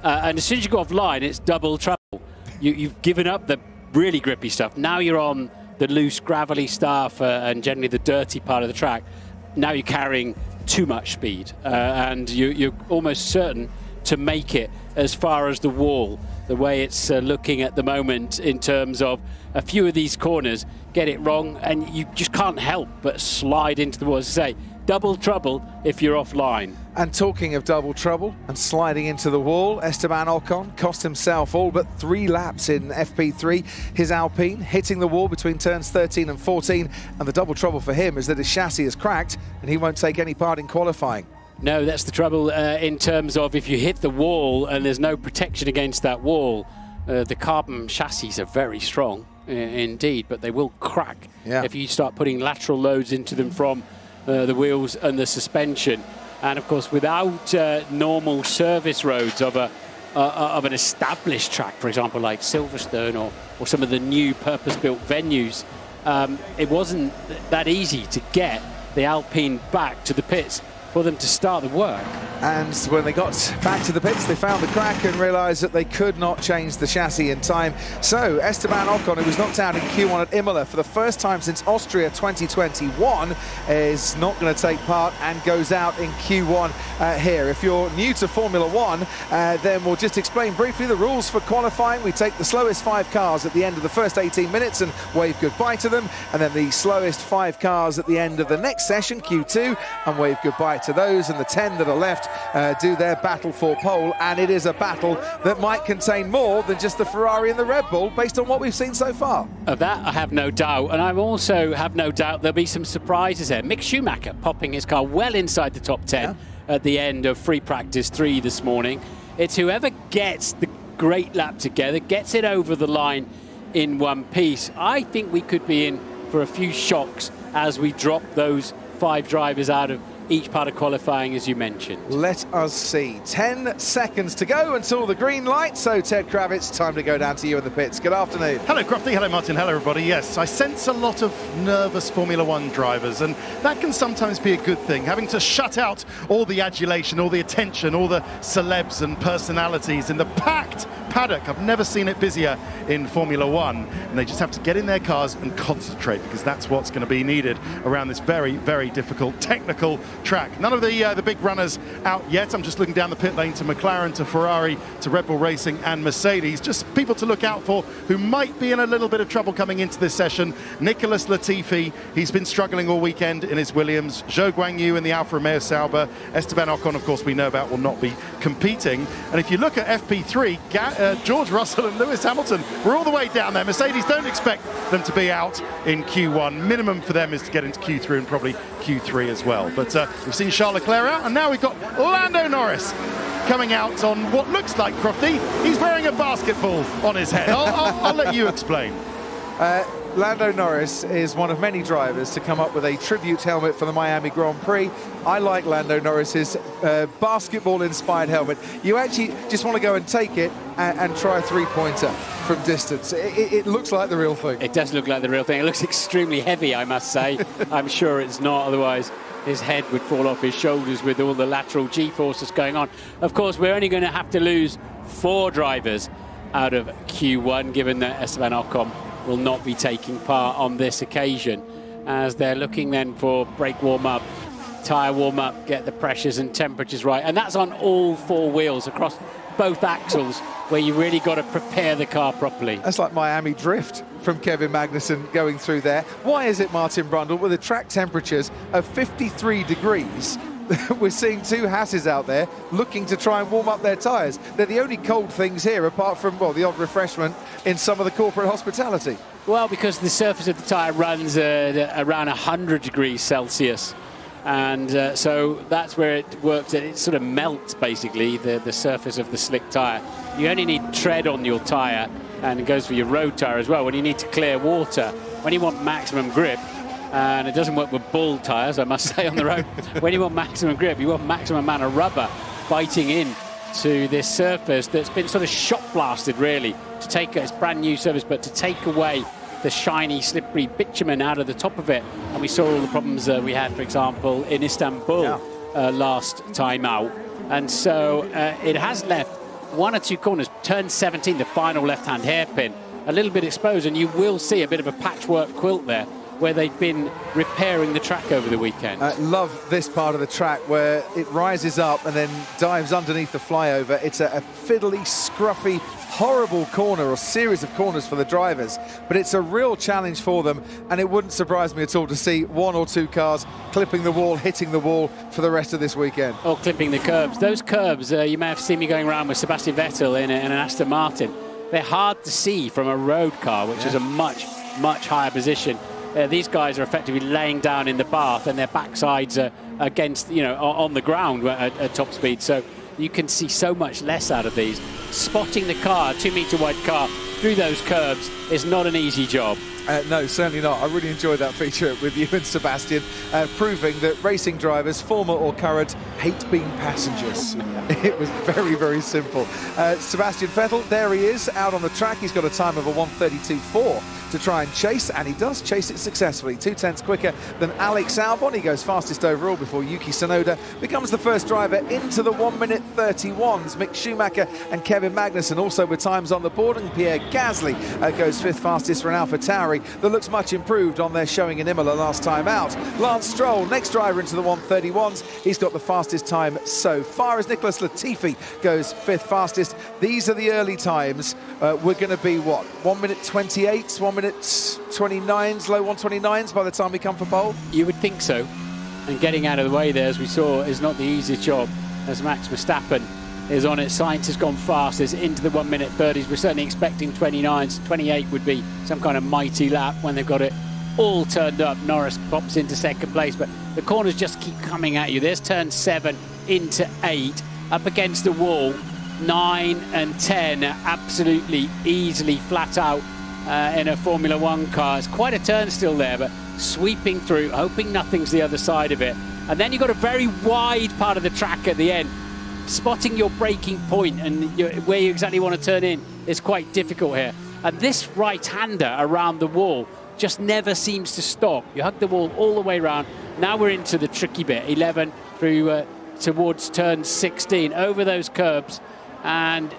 And as soon as you go offline, it's double trouble. You've given up the really grippy stuff. Now you're on the loose, gravelly stuff and generally the dirty part of the track. Now you're carrying too much speed, and you're almost certain to make it as far as the wall. The way it's looking at the moment in terms of a few of these corners, get it wrong, and you just can't help but slide into the wall. As I say, double trouble if you're offline. And talking of double trouble and sliding into the wall, Esteban Ocon cost himself all but 3 laps in FP3. His Alpine hitting the wall between turns 13 and 14, and the double trouble for him is that his chassis is cracked and he won't take any part in qualifying. No, that's the trouble in terms of if you hit the wall and there's no protection against that wall, the carbon chassis are very strong indeed, but they will crack if you start putting lateral loads into them from the wheels and the suspension. And of course, without normal service roads of an established track, for example, like Silverstone or some of the new purpose-built venues, it wasn't that easy to get the Alpine back to the pits for them to start the work. And when they got back to the pits, they found the crack and realised that they could not change the chassis in time. So Esteban Ocon, who was knocked out in Q1 at Imola for the first time since Austria 2021, is not going to take part and goes out in Q1 here. If you're new to Formula One, then we'll just explain briefly the rules for qualifying. We take the slowest 5 cars at the end of the first 18 minutes and wave goodbye to them, and then the slowest 5 cars at the end of the next session, Q2, and wave goodbye to those, and the 10 that are left do their battle for pole. And it is a battle that might contain more than just the Ferrari and the Red Bull based on what we've seen so far. Of that I have no doubt, and I also have no doubt there'll be some surprises there. Mick Schumacher popping his car well inside the top 10 at the end of free practice 3 this morning. It's whoever gets the great lap together, gets it over the line in one piece. I think we could be in for a few shocks as we drop those 5 drivers out of each part of qualifying, as you mentioned. Let us see. 10 seconds to go until the green light. So, Ted Kravitz, time to go down to you in the pits. Good afternoon. Hello, Crofty. Hello, Martin. Hello, everybody. Yes, I sense a lot of nervous Formula One drivers, and that can sometimes be a good thing, having to shut out all the adulation, all the attention, all the celebs and personalities in the packed paddock. I've never seen it busier in Formula One, and they just have to get in their cars and concentrate, because that's what's going to be needed around this very, very difficult technical track. None of the big runners out yet. I'm just looking down the pit lane to McLaren, to Ferrari, to Red Bull Racing and Mercedes. Just people to look out for who might be in a little bit of trouble coming into this session. Nicholas Latifi, he's been struggling all weekend in his Williams. Zhou Guanyu in the Alfa Romeo Sauber. Esteban Ocon, of course, we know about, will not be competing. And if you look at FP3, George Russell and Lewis Hamilton, we're all the way down there. Mercedes don't expect them to be out in Q1. Minimum for them is to get into Q3 and probably Q3 as well. But we've seen Charles Leclerc out, and now we've got Lando Norris coming out on what looks like, Crofty, he's wearing a basketball on his head. I'll let you explain. Lando Norris is one of many drivers to come up with a tribute helmet for the Miami Grand Prix. I like Lando Norris's basketball-inspired helmet. You actually just want to go and take it and try a three-pointer from distance. It looks like the real thing. It does look like the real thing. It looks extremely heavy, I must say. I'm sure it's not, otherwise his head would fall off his shoulders with all the lateral G-forces going on. Of course, we're only going to have to lose 4 drivers out of Q1, given that Esteban Ocon will not be taking part on this occasion, as they're looking then for brake warm-up, tyre warm-up, get the pressures and temperatures right. And that's on all 4 wheels across both axles, where you really got to prepare the car properly. That's like Miami Drift from Kevin Magnussen going through there. Why is it, Martin Brundle, with the track temperatures of 53 degrees, we're seeing 2 Hasses out there looking to try and warm up their tyres? They're the only cold things here, apart from, well, the odd refreshment in some of the corporate hospitality. Well, because the surface of the tyre runs around 100 degrees Celsius. And so that's where it works. It sort of melts, basically, the surface of the slick tyre. You only need tread on your tyre, and it goes for your road tyre as well, when you need to clear water. When you want maximum grip, and it doesn't work with bull tyres, I must say, on the road. When you want maximum grip, you want maximum amount of rubber biting in to this surface that's been sort of shot blasted, really, to take it's brand new surface, but to take away the shiny, slippery bitumen out of the top of it. And we saw all the problems we had, for example, in Istanbul last time out. And so it has left one or two corners, turn 17, the final left-hand hairpin, a little bit exposed, and you will see a bit of a patchwork quilt there where they've been repairing the track over the weekend. Love this part of the track where it rises up and then dives underneath the flyover. It's a fiddly, scruffy, horrible corner or series of corners for the drivers, but it's a real challenge for them, and it wouldn't surprise me at all to see one or two cars clipping the wall, hitting the wall for the rest of this weekend. Or clipping the curbs. Those curbs, you may have seen me going around with Sebastian Vettel in an Aston Martin. They're hard to see from a road car, which is a much higher position. These guys are effectively laying down in the bath, and their backsides are against, on the ground at top speed. So you can see so much less out of these. Spotting the car, 2 metre wide car, through those curbs is not an easy job. No, certainly not. I really enjoyed that feature with you and Sebastian, proving that racing drivers, former or current, hate being passengers. It was very, very simple. Sebastian Vettel, there he is, out on the track. He's got a time of a 1:32.4 to try and chase, and he does chase it successfully. 2/10 quicker than Alex Albon. He goes fastest overall before Yuki Tsunoda becomes the first driver into the 1:31s. Mick Schumacher and Kevin Magnussen also with times on the board, and Pierre Gasly goes 5th fastest for an AlphaTauri that looks much improved on their showing in Imola last time out. Lance Stroll, next driver into the 1:31s. He's got the fastest time so far as Nicholas Latifi goes 5th fastest. These are the early times. We're going to be, what, 1:28, 1:29s, low 1:29s by the time we come for pole? You would think so. And getting out of the way there, as we saw, is not the easiest job, as Max Verstappen is on it. Sainz has gone fast, is into the 1:30s. We're certainly expecting 29s. 28 would be some kind of mighty lap when they've got it all turned up. Norris pops into second place, but the corners just keep coming at you. There's turn 7 into 8, up against the wall. 9 and 10 absolutely easily flat out in a Formula One car. It's quite a turn still there, but sweeping through, hoping nothing's the other side of it. And then you've got a very wide part of the track at the end. Spotting your braking point and where you exactly want to turn in is quite difficult here. And this right-hander around the wall just never seems to stop. You hug the wall all the way around. Now we're into the tricky bit, 11 through towards turn 16, over those curbs, and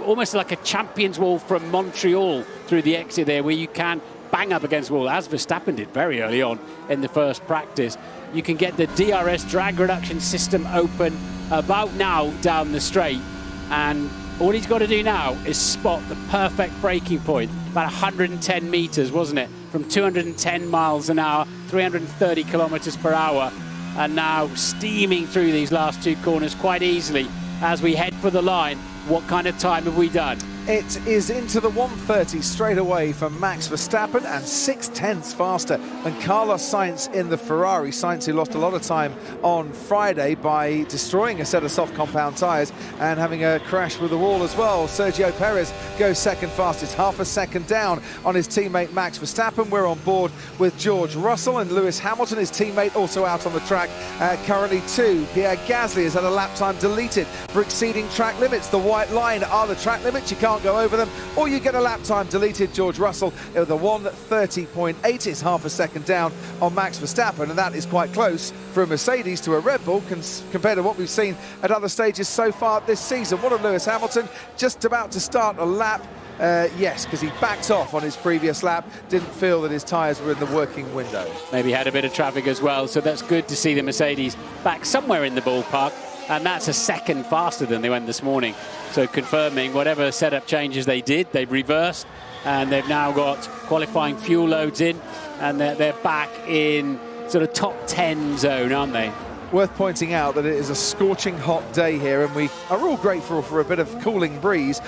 almost like a champion's wall from Montreal through the exit there, where you can bang up against the wall, as Verstappen did very early on in the first practice. You can get the DRS drag reduction system open about now down the straight, and all he's got to do now is spot the perfect braking point, about 110 meters, wasn't it, from 210 miles an hour, 330 kilometers per hour, and now steaming through these last two corners quite easily as we head for the line. What kind of time have we done? It is into the 1:30 straight away for Max Verstappen, and 6/10 faster than Carlos Sainz in the Ferrari. Sainz, who lost a lot of time on Friday by destroying a set of soft compound tyres and having a crash with the wall as well. Sergio Perez goes second fastest, half a second down on his teammate Max Verstappen. We're on board with George Russell and Lewis Hamilton, his teammate, also out on the track currently too. Pierre Gasly has had a lap time deleted for exceeding track limits. The white line are the track limits. You can't go over them, or you get a lap time deleted. George Russell with a 1:30.8 is half a second down on Max Verstappen, and that is quite close for a Mercedes to a Red Bull compared to what we've seen at other stages so far this season. What of Lewis Hamilton, just about to start a lap? Yes, because he backed off on his previous lap, didn't feel that his tyres were in the working window. Maybe had a bit of traffic as well, so that's good to see the Mercedes back somewhere in the ballpark, and that's a second faster than they went this morning. So confirming whatever setup changes they did, they've reversed, and they've now got qualifying fuel loads in, and they're back in sort of top 10 zone, aren't they? Worth pointing out that it is a scorching hot day here, and we are all grateful for a bit of cooling breeze.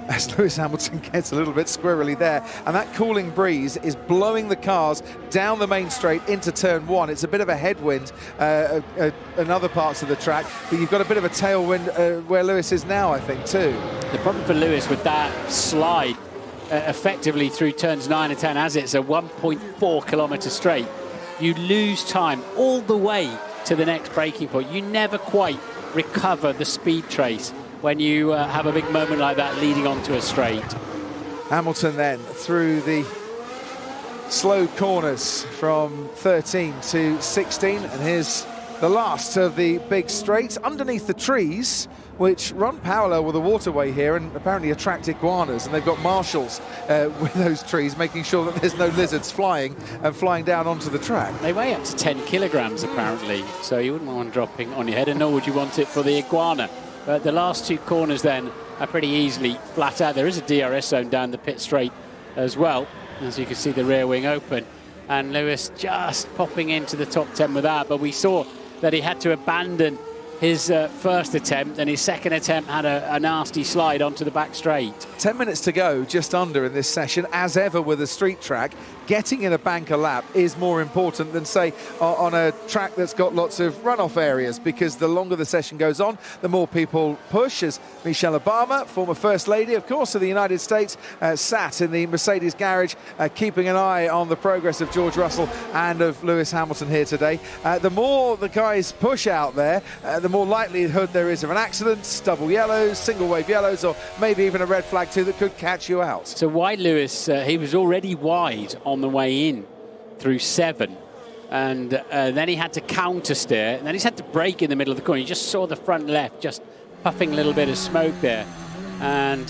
As Lewis Hamilton gets a little bit squirrely there, and that cooling breeze is blowing the cars down the main straight into turn 1. It's a bit of a headwind in other parts of the track, but you've got a bit of a tailwind where Lewis is now, I think, too. The problem for Lewis with that slide effectively through turns 9 and 10, as it's a 1.4 kilometre straight, you lose time all the way to the next braking point. You never quite recover the speed trace when you have a big moment like that leading onto a straight. Hamilton then through the slow corners from 13 to 16, and here's the last of the big straights underneath the trees, which run parallel with the waterway here and apparently attract iguanas, and they've got marshals with those trees making sure that there's no lizards flying down onto the track. They weigh up to 10 kilograms apparently, so you wouldn't want one dropping on your head, and nor would you want it for the iguana. But the last two corners then are pretty easily flat out. There is a DRS zone down the pit straight as well, as you can see the rear wing open, and Lewis just popping into the top 10 with that. But we saw that he had to abandon his first attempt, and his second attempt had a nasty slide onto the back straight. 10 minutes to go, just under in this session. As ever with a street track, getting in a banker lap is more important than, say, on a track that's got lots of runoff areas, because the longer the session goes on, the more people push. As Michelle Obama, former First Lady, of course, of the United States, sat in the Mercedes garage, keeping an eye on the progress of George Russell and of Lewis Hamilton here today. The more the guys push out there, the more likelihood there is of an accident, double yellows, single wave yellows, or maybe even a red flag too that could catch you out. So wide Lewis, he was already wide on the way in through 7, and then he had to counter steer, and then he's had to brake in the middle of the corner. You just saw the front left just puffing a little bit of smoke there, and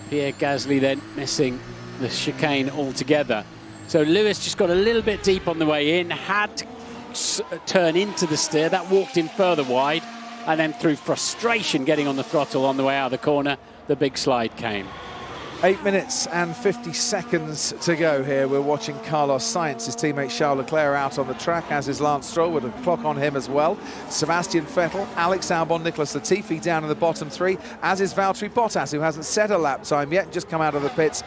Pierre Gasly then missing the chicane altogether. So Lewis just got a little bit deep on the way in, had to turn into the steer. That walked him further wide, and then through frustration getting on the throttle on the way out of the corner, the big slide came. 8 minutes and 50 seconds to go here. We're watching Carlos Sainz, his teammate Charles Leclerc, out on the track, as is Lance Stroll, with a clock on him as well. Sebastian Vettel, Alex Albon, Nicholas Latifi down in the bottom 3, as is Valtteri Bottas, who hasn't set a lap time yet, just come out of the pits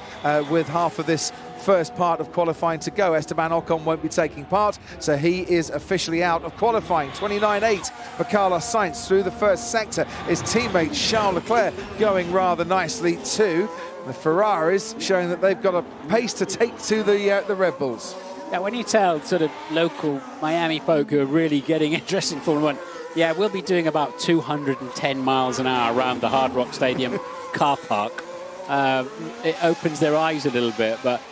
with half of this first part of qualifying to go. Esteban Ocon won't be taking part, so he is officially out of qualifying. 29.8 for Carlos Sainz through the first sector. His teammate Charles Leclerc going rather nicely too. The Ferraris showing that they've got a pace to take to the Red Bulls. Yeah, when you tell sort of local Miami folk who are really getting interested in Formula 1, yeah, we'll be doing about 210 miles an hour around the Hard Rock Stadium car park. It opens their eyes a little bit, but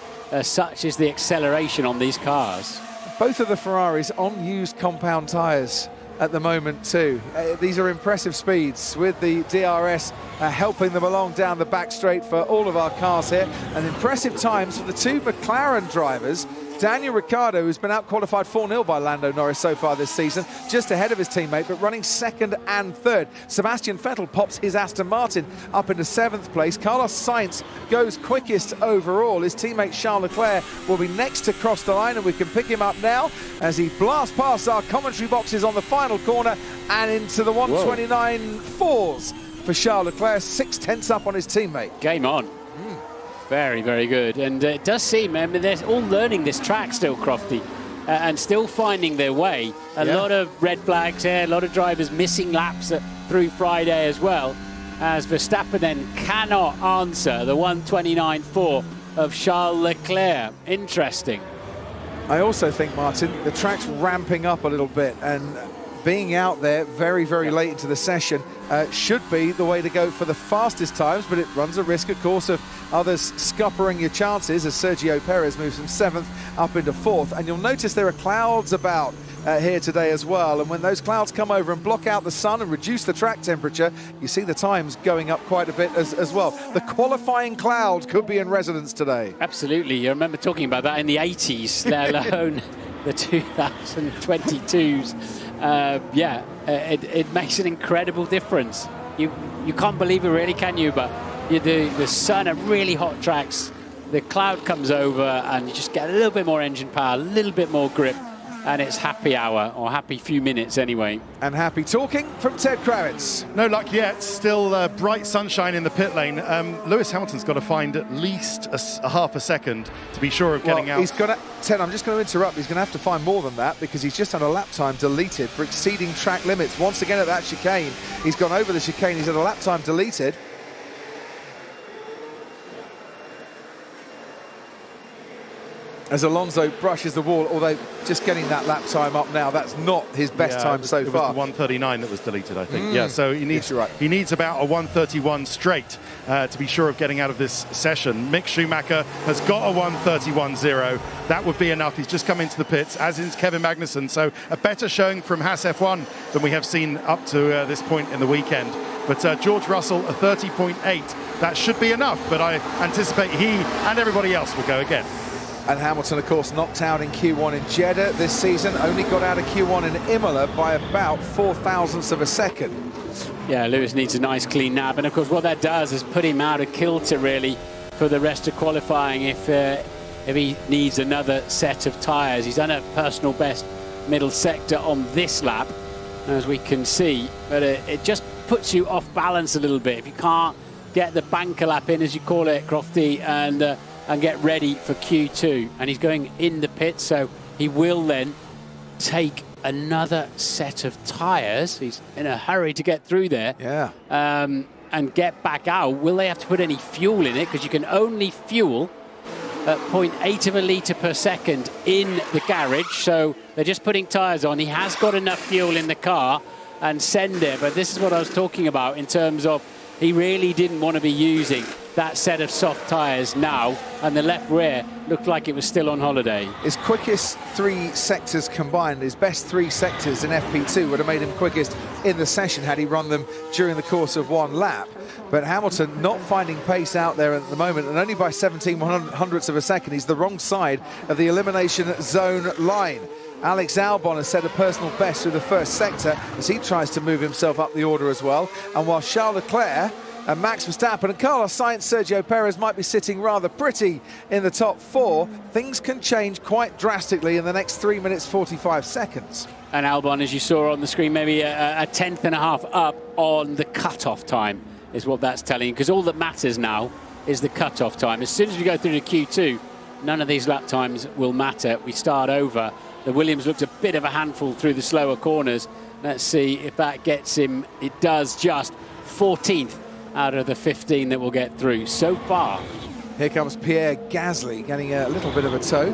such is the acceleration on these cars. Both of the Ferraris on used compound tyres at the moment too. These are impressive speeds, with the DRS helping them along down the back straight for all of our cars here, and impressive times for the two McLaren drivers. Daniel Ricciardo, who's been out-qualified 4-0 by Lando Norris so far this season, just ahead of his teammate, but running second and third. Sebastian Vettel pops his Aston Martin up into 7th place. Carlos Sainz goes quickest overall. His teammate Charles Leclerc will be next to cross the line, and we can pick him up now as he blasts past our commentary boxes on the final corner and into the 129.4s for Charles Leclerc, 6/10 up on his teammate. Game on. Very, very good. And it does seem, I mean, they're all learning this track still, Crofty, and still finding their way. A lot of red flags here, a lot of drivers missing laps through Friday as well, as Verstappen then cannot answer the 129.4 of Charles Leclerc. Interesting. I also think, Martin, the track's ramping up a little bit, and being out there very, very late into the session should be the way to go for the fastest times, but it runs a risk, of course, of others scuppering your chances, as Sergio Perez moves from 7th up into 4th. And you'll notice there are clouds about here today as well, and when those clouds come over and block out the sun and reduce the track temperature, you see the times going up quite a bit as well. The qualifying cloud could be in residence today. Absolutely. You remember talking about that in the 80s, let alone the 2022s. It makes an incredible difference. You can't believe it, really, can you? But the sun at really hot tracks, the cloud comes over and you just get a little bit more engine power, a little bit more grip, and it's happy hour, or happy few minutes anyway. And happy talking from Ted Kravitz. No luck yet. Still bright sunshine in the pit lane. Lewis Hamilton's got to find at least a half a second to be sure of getting out. He's got to, Ted, I'm just going to interrupt. He's going to have to find more than that, because he's just had a lap time deleted for exceeding track limits. Once again at that chicane, he's gone over the chicane. He's had a lap time deleted. as Alonso brushes the wall, although just getting that lap time up now, that's not his best time so far. It was the 1:39 that was deleted, I think. Yeah, so he needs, he needs about a 1:31 straight to be sure of getting out of this session. Mick Schumacher has got a 1:31.0. That would be enough. He's just come into the pits, as is Kevin Magnussen. So a better showing from Haas F1 than we have seen up to this point in the weekend. But George Russell, a 30.8. That should be enough, but I anticipate he and everybody else will go again. And Hamilton, of course, knocked out in Q1 in Jeddah this season, only got out of Q1 in Imola by about 4 thousandths of a second. Yeah, Lewis needs a nice clean nab, and of course what that does is put him out of kilter really for the rest of qualifying if he needs another set of tyres. He's done a personal best middle sector on this lap, as we can see, but it just puts you off balance a little bit if you can't get the banker lap in, as you call it, Crofty, and get ready for Q2. And he's going in the pit, so he will then take another set of tyres. He's in a hurry to get through there. Yeah. And get back out. Will they have to put any fuel in it? Because you can only fuel at 0.8 of a litre per second in the garage. So they're just putting tyres on. He has got enough fuel in the car and send it. But this is what I was talking about in terms of he really didn't want to be using that set of soft tyres now, and the left rear looked like it was still on holiday. His quickest 3 sectors combined, his best 3 sectors in FP2 would have made him quickest in the session had he run them during the course of 1 lap. But Hamilton not finding pace out there at the moment, and only by 17 hundredths of a second. He's the wrong side of the elimination zone line. Alex Albon has set a personal best through the first sector as he tries to move himself up the order as well. And while Charles Leclerc and Max Verstappen and Carlos Sainz, Sergio Perez might be sitting rather pretty in the top 4, things can change quite drastically in the next 3 minutes 45 seconds. And Albon, as you saw on the screen, maybe a tenth and a half up on the cut-off time is what that's telling you, because all that matters now is the cut-off time. As soon as we go through to Q2, none of these lap times will matter. We start over. The Williams looked a bit of a handful through the slower corners. Let's see if that gets him. It does, just 14th out of the 15 that will get through so far. Here comes Pierre Gasly getting a little bit of a tow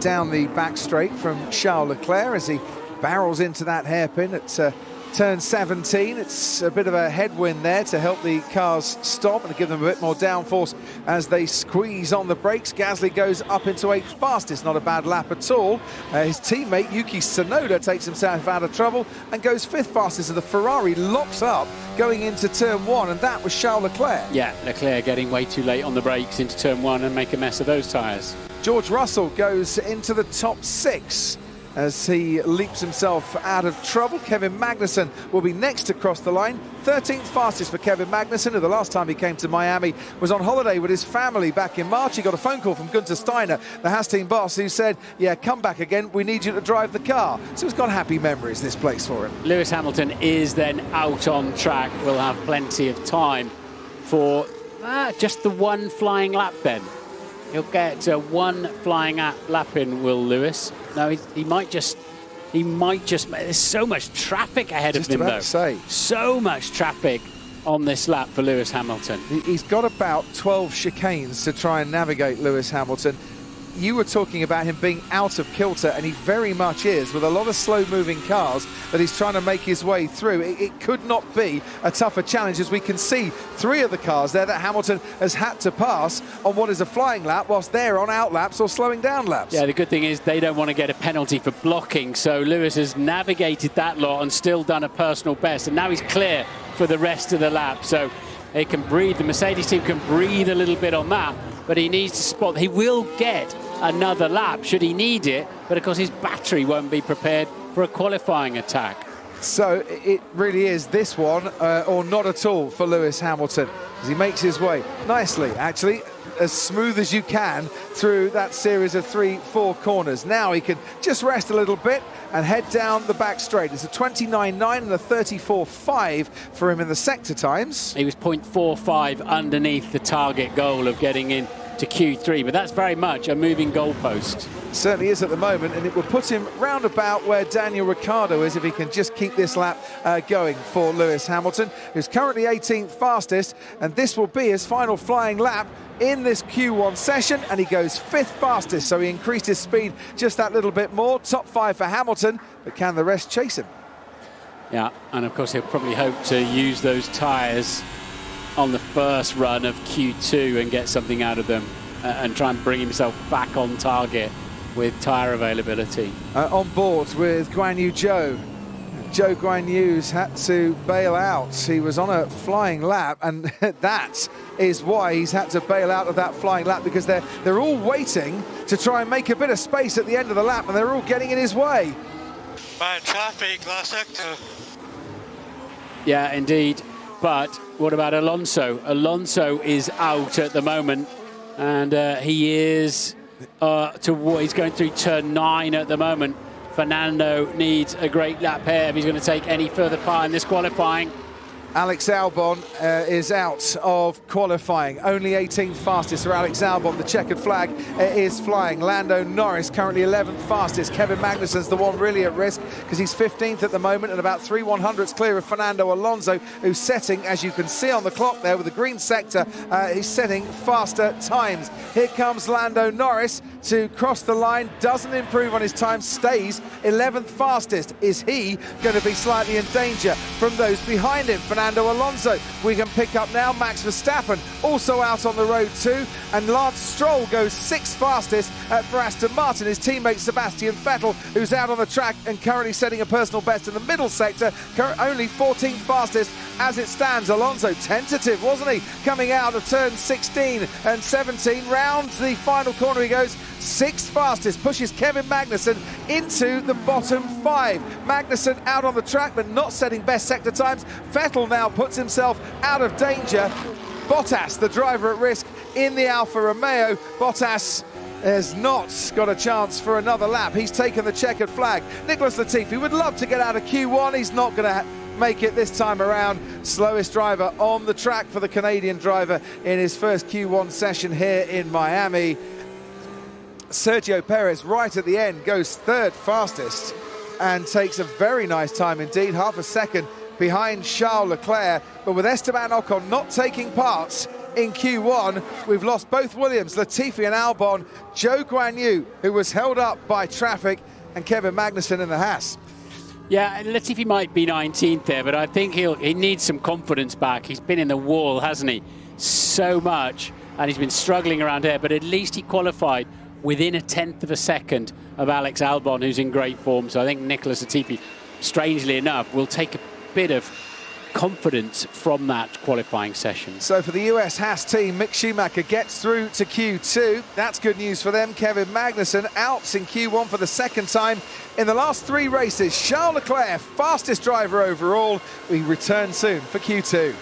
down the back straight from Charles Leclerc as he barrels into that hairpin at turn 17. It's a bit of a headwind there to help the cars stop and give them a bit more downforce as they squeeze on the brakes. Gasly goes up into 8th fastest, not a bad lap at all. His teammate Yuki Tsunoda takes himself out of trouble and goes 5th fastest as the Ferrari locks up going into turn 1, and that was Charles Leclerc. Yeah, Leclerc getting way too late on the brakes into turn 1 and make a mess of those tyres. George Russell goes into the top 6 as he leaps himself out of trouble. Kevin Magnussen will be next to cross the line. 13th fastest for Kevin Magnussen, who the last time he came to Miami was on holiday with his family back in March. He got a phone call from Gunther Steiner, the Haas team boss, who said, yeah, come back again, we need you to drive the car. So it's got happy memories, this place, for him. Lewis Hamilton is then out on track. We'll have plenty of time for just the 1 flying lap then. He'll get 1 flying lap in, will Lewis? No, he might just. There's so much traffic ahead of him, though. So much traffic on this lap for Lewis Hamilton. He's got about 12 chicanes to try and navigate, Lewis Hamilton. You were talking about him being out of kilter, and he very much is, with a lot of slow-moving cars that he's trying to make his way through. It could not be a tougher challenge, as we can see 3 of the cars there that Hamilton has had to pass on what is a flying lap, whilst they're on out laps or slowing down laps. Yeah, the good thing is they don't want to get a penalty for blocking, so Lewis has navigated that lot and still done a personal best, and now he's clear for the rest of the lap, so they can breathe. The Mercedes team can breathe a little bit on that, but he needs to spot. He will get another lap should he need it, but of course his battery won't be prepared for a qualifying attack. So it really is this one or not at all for Lewis Hamilton as he makes his way nicely, actually, as smooth as you can through that series of 3-4 corners. Now he can just rest a little bit and head down the back straight. It's a 29.9 and a 34.5 for him in the sector times. He was 0.45 underneath the target goal of getting in to Q3, but that's very much a moving goalpost. Certainly is at the moment, and it will put him round about where Daniel Ricciardo is if he can just keep this lap going for Lewis Hamilton, who's currently 18th fastest, and this will be his final flying lap in this Q1 session, and he goes 5th fastest, so he increased his speed just that little bit more. Top 5 for Hamilton, but can the rest chase him? Yeah, and of course he'll probably hope to use those tyres on the first run of Q2 and get something out of them and try and bring himself back on target with tyre availability. On board with Guan Yu Zhou. Zhou Guan Yu's had to bail out. He was on a flying lap, and that is why he's had to bail out of that flying lap, because they're all waiting to try and make a bit of space at the end of the lap, and they're all getting in his way. Bad traffic, last sector. Yeah, indeed. But what about Alonso? Alonso is out at the moment, and he is he's going through turn 9 at the moment. Fernando needs a great lap here if he's going to take any further part in this qualifying. Alex Albon is out of qualifying. Only 18th fastest for Alex Albon. The checkered flag is flying. Lando Norris currently 11th fastest. Kevin Magnussen's the one really at risk because he's 15th at the moment and about 3/100ths clear of Fernando Alonso, who's setting, as you can see on the clock there with the green sector, he's setting faster times. Here comes Lando Norris to cross the line. Doesn't improve on his time, stays 11th fastest. Is he going to be slightly in danger from those behind him? Fernando Alonso, we can pick up now. Max Verstappen also out on the road too, and Lance Stroll goes 6th fastest for Aston Martin. His teammate Sebastian Vettel, who's out on the track and currently setting a personal best in the middle sector, only 14th fastest as it stands. Alonso tentative, wasn't he, coming out of turn 16 and 17, round the final corner he goes 6th fastest, pushes Kevin Magnussen into the bottom 5. Magnussen out on the track but not setting best sector times. Vettel now puts himself out of danger. Bottas, the driver at risk in the Alfa Romeo. Bottas has not got a chance for another lap. He's taken the checkered flag. Nicholas Latifi would love to get out of Q1. He's not going to make it this time around. Slowest driver on the track for the Canadian driver in his first Q1 session here in Miami. Sergio Perez right at the end goes 3rd fastest and takes a very nice time indeed, half a second behind Charles Leclerc. But with Esteban Ocon not taking part in Q1, we've lost both Williams, Latifi and Albon, Zhou Guan Yu, who was held up by traffic, and Kevin Magnussen in the Haas. Yeah, Latifi might be 19th there, but I think he needs some confidence back. He's been in the wall, hasn't he? So much, and he's been struggling around here, but at least he qualified within 1/10 of a second of Alex Albon, who's in great form. So I think Nicholas Latifi, strangely enough, will take a bit of confidence from that qualifying session. So for the US Haas team, Mick Schumacher gets through to Q2. That's good news for them. Kevin Magnussen out in Q1 for the 2nd time in the last 3 races. Charles Leclerc, fastest driver overall. We return soon for Q2.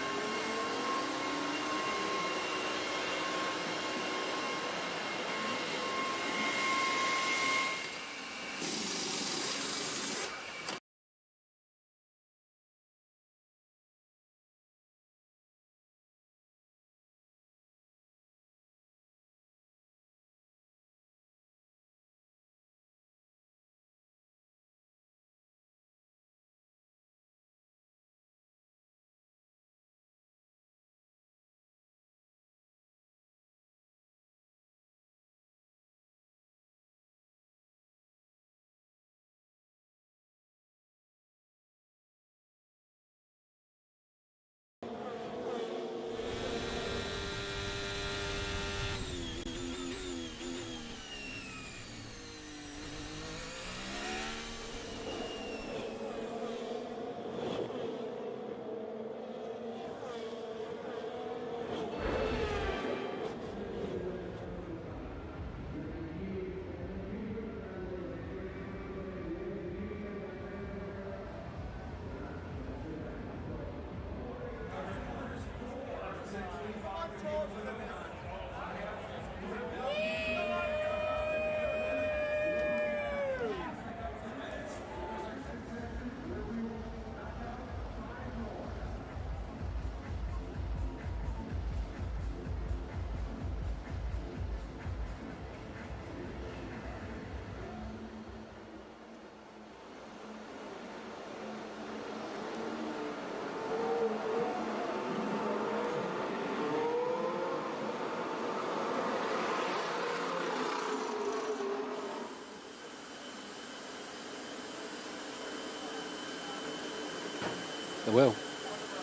the wheel.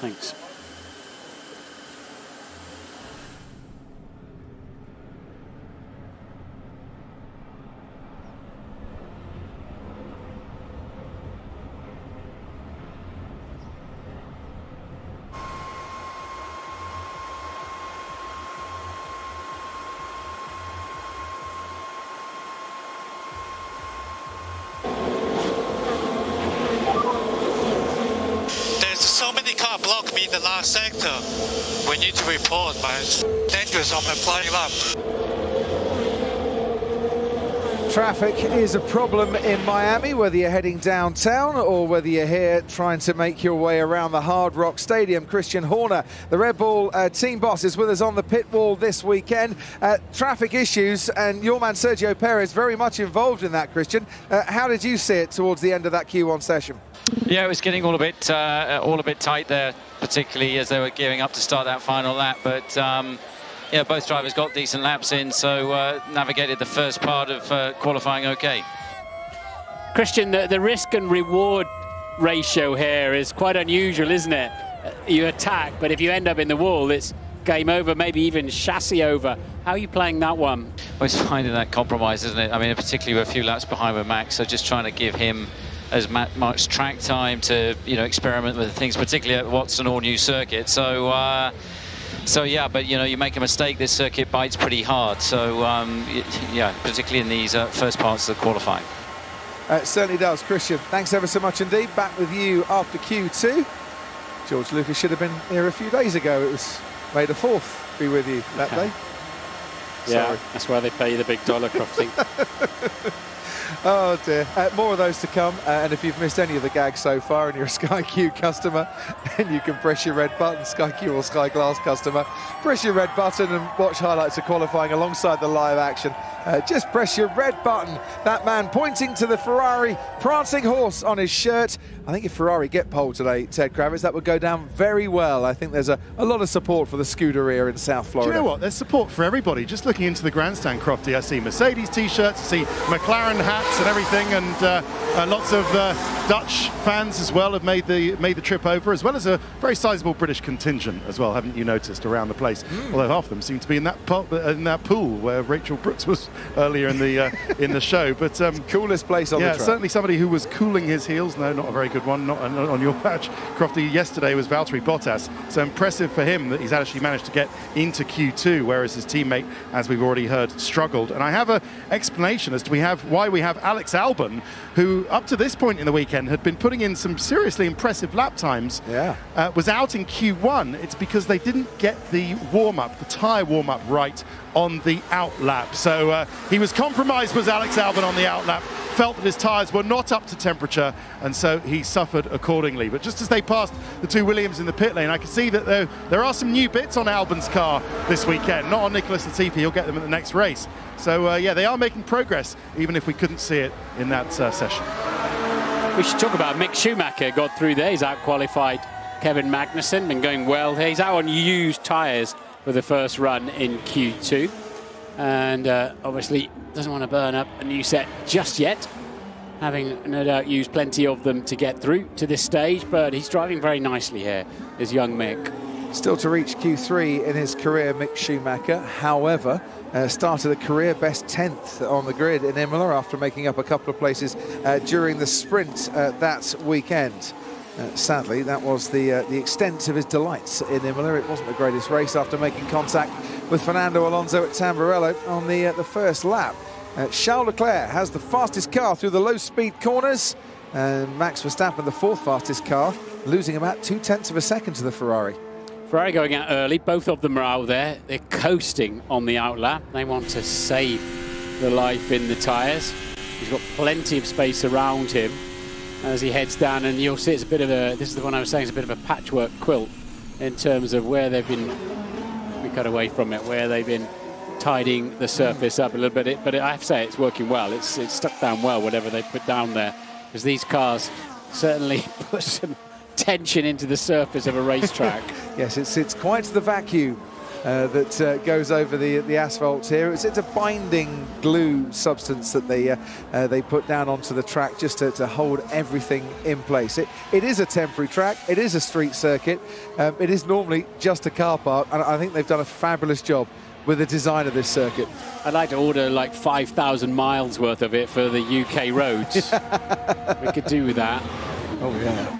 Thanks. So many cars block me in the last sector. We need to report, man. It's dangerous on the flying lap. Traffic is a problem in Miami, whether you're heading downtown or whether you're here trying to make your way around the Hard Rock Stadium. Christian Horner, the Red Bull team boss, is with us on the pit wall this weekend. Traffic issues, and your man Sergio Perez very much involved in that, Christian. How did you see it towards the end of that Q1 session? Yeah, it was getting all a bit tight there, particularly as they were gearing up to start that final lap. But yeah, both drivers got decent laps in, so navigated the first part of qualifying okay. Christian, the risk and reward ratio here is quite unusual, isn't it? You attack, but if you end up in the wall, it's game over, maybe even chassis over. How are you playing that one? Well, it's finding that compromise, isn't it? I mean, particularly with a few laps behind with Max, so just trying to give him as much track time to, you know, experiment with things, particularly at what's an all-new circuit. So yeah, but you know, you make a mistake, this circuit bites pretty hard. So yeah, particularly in these first parts of the qualifying. It certainly does. Christian, thanks ever so much indeed. Back with you after Q2. George Lucas should have been here a few days ago. It was May the 4th be with you that day. Yeah, sorry. that's why they pay you the big dollar, Crofty. Oh dear, more of those to come, and if you've missed any of the gags so far and you're a Sky Q customer, then you can press your red button. Sky Q or Sky Glass customer, press your red button and watch highlights of qualifying alongside the live action. Just press your red button. That man pointing to the Ferrari prancing horse on his shirt. I think if Ferrari get pole today, Ted Kravitz, that would go down very well. I think there's a lot of support for the Scuderia in South Florida. Do you know what? There's support for everybody. Just looking into the grandstand, Crofty, I see Mercedes T-shirts, I see McLaren hats and everything, and lots of Dutch fans as well have made the trip over, as well as a very sizable British contingent as well, haven't you noticed, around the place? Although half of them seem to be in that pool where Rachel Brooks was earlier in the show. But coolest place on the track. Yeah, certainly somebody who was cooling his heels. No, not a very good one. Not on your patch, Crofty. Yesterday was Valtteri Bottas. So impressive for him that he's actually managed to get into Q2, whereas his teammate, as we've already heard, struggled. And I have an explanation as to why we have Alex Albon, who up to this point in the weekend had been putting in some seriously impressive lap times. Yeah, was out in Q1. It's because they didn't get the warm-up, the tyre warm-up right on the out lap. So he was compromised, was Alex Albon, on the out lap. Felt that his tyres were not up to temperature, and so he suffered accordingly. But just as they passed the two Williams in the pit lane, I could see that there are some new bits on Albon's car this weekend. Not on Nicholas Latifi, he'll get them at the next race. So yeah, they are making progress, even if we couldn't see it in that session. We should talk about Mick Schumacher. Got through there. He's out-qualified Kevin Magnussen. Been going well here. He's out on used tyres for the first run in Q2. And obviously doesn't want to burn up a new set just yet, having no doubt used plenty of them to get through to this stage, but he's driving very nicely here, is young Mick. Still to reach Q3 in his career, Mick Schumacher, however, started a career best 10th on the grid in Imola after making up a couple of places during the sprint that weekend. Sadly, that was the extent of his delights in Imola. It wasn't the greatest race after making contact with Fernando Alonso at Tamburello on the first lap. Charles Leclerc has the fastest car through the low-speed corners, and Max Verstappen the fourth fastest car, losing about 0.2 of a second to the Ferrari. Ferrari going out early. Both of them are out there. They're coasting on the out lap. They want to save the life in the tyres. He's got plenty of space around him as he heads down, and you'll see it's a bit of a, this is the one I was saying, it's a bit of a patchwork quilt in terms of where they've been, we cut away from it, where they've been tidying the surface up a little bit. But I have to say it's working well. It's stuck down well, whatever they put down there, because these cars certainly put some tension into the surface of a racetrack. Yes, it's quite the vacuum that goes over the asphalt here. It's a binding glue substance that they put down onto the track just to hold everything in place. It is a temporary track. It is a street circuit. It is normally just a car park, and I think they've done a fabulous job with the design of this circuit. I'd like to order like 5,000 miles worth of it for the UK roads. We could do with that. Oh yeah.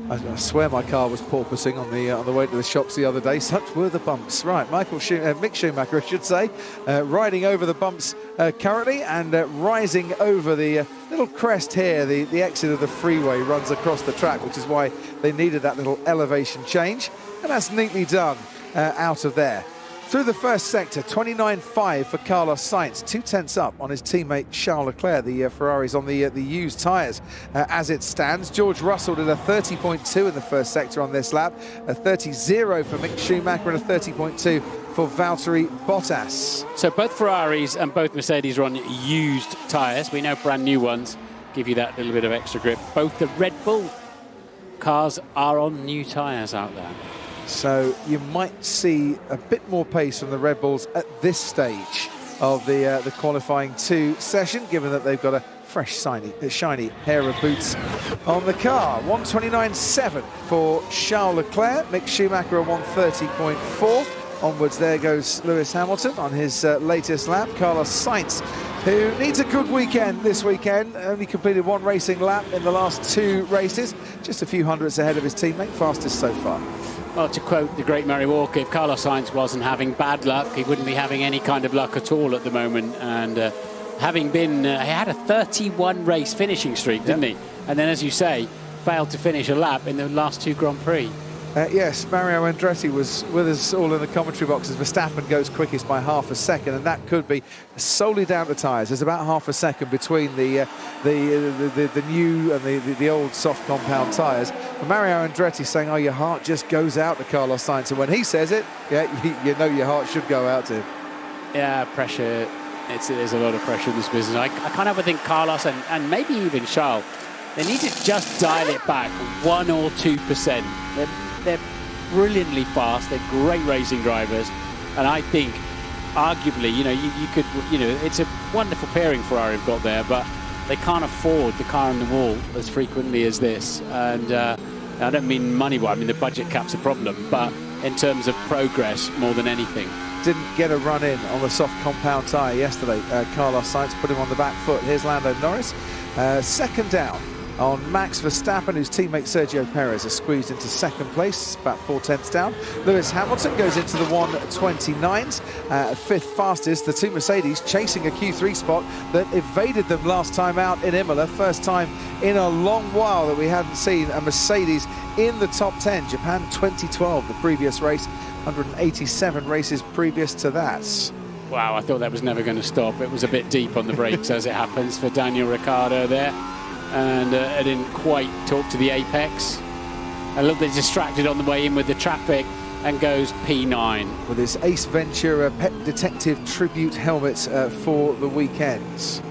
I swear my car was porpoising on the way to the shops the other day. Such were the bumps. Right, Mick Schumacher, I should say, riding over the bumps currently, and rising over the little crest here. The exit of the freeway runs across the track, which is why they needed that little elevation change, and that's neatly done out of there. Through the first sector, 29.5 for Carlos Sainz, 2/10 up on his teammate Charles Leclerc. The Ferraris on the used tyres as it stands. George Russell did a 30.2 in the first sector on this lap, a 30.0 for Mick Schumacher, and a 30.2 for Valtteri Bottas. So both Ferraris and both Mercedes are on used tyres. We know brand new ones give you that little bit of extra grip. Both the Red Bull cars are on new tyres out there. So you might see a bit more pace from the Red Bulls at this stage of the qualifying 2 session, given that they've got a fresh, shiny pair of boots on the car. 129.7 for Charles Leclerc. Mick Schumacher a 130.4. Onwards there goes Lewis Hamilton on his latest lap. Carlos Sainz, who needs a good weekend this weekend, only completed 1 racing lap in the last 2 races, just a few hundredths ahead of his teammate, fastest so far. Well, to quote the great Murray Walker, if Carlos Sainz wasn't having bad luck, he wouldn't be having any kind of luck at all at the moment. And having been, he had a 31 race finishing streak, didn't he? And then, as you say, failed to finish a lap in the last 2 Grand Prix. Yes, Mario Andretti was with us all in the commentary box as Verstappen goes quickest by half a second, and that could be solely down to tyres. There's about half a second between the new and the old soft compound tyres. And Mario Andretti saying, "Oh, your heart just goes out to Carlos Sainz," and when he says it, yeah, you know your heart should go out to him. Yeah, pressure. There's a lot of pressure in this business. I kind of think Carlos and maybe even Charles, they need to just dial it back 1 or 2%. They're brilliantly fast. They're great racing drivers, and I think, arguably, you could, it's a wonderful pairing Ferrari have got there, but they can't afford the car on the wall as frequently as this. And I don't mean money-wise. I mean the budget cap's a problem, but in terms of progress more than anything. Didn't get a run in on the soft compound tyre yesterday. Carlos Sainz put him on the back foot. Here's Lando Norris, second down on Max Verstappen, whose teammate Sergio Perez has squeezed into second place, about 4/10 down. Lewis Hamilton goes into the 1:29s, 5th fastest. The 2 Mercedes chasing a Q3 spot that evaded them last time out in Imola. First time in a long while that we hadn't seen a Mercedes in the top 10. Japan 2012, the previous race, 187 races previous to that. Wow, I thought that was never going to stop. It was a bit deep on the brakes, as it happens, for Daniel Ricciardo there. And I didn't quite talk to the apex. A little bit distracted on the way in with the traffic, and goes P9. With his Ace Ventura Pet Detective tribute helmet for the weekends.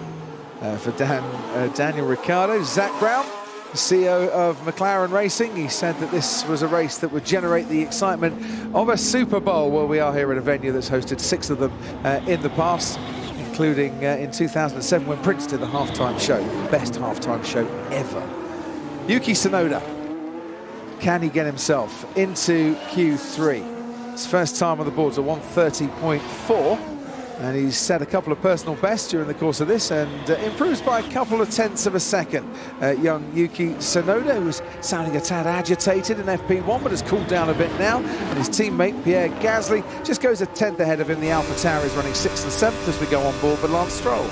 For Daniel Ricciardo, Zach Brown, the CEO of McLaren Racing, he said that this was a race that would generate the excitement of a Super Bowl. Well, we are here at a venue that's hosted 6 of them in the past, including in 2007 when Prince did the halftime show, best halftime show ever. Yuki Tsunoda, can he get himself into Q3? His first time on the boards, a 1:30.4, and he's set a couple of personal bests during the course of this, and improves by a couple of tenths of a second. Young Yuki Tsunoda, who's sounding a tad agitated in FP1, but has cooled down a bit now, and his teammate Pierre Gasly just goes a tenth ahead of him. The AlphaTauri is running 6th and 7th as we go on board with Lance Stroll.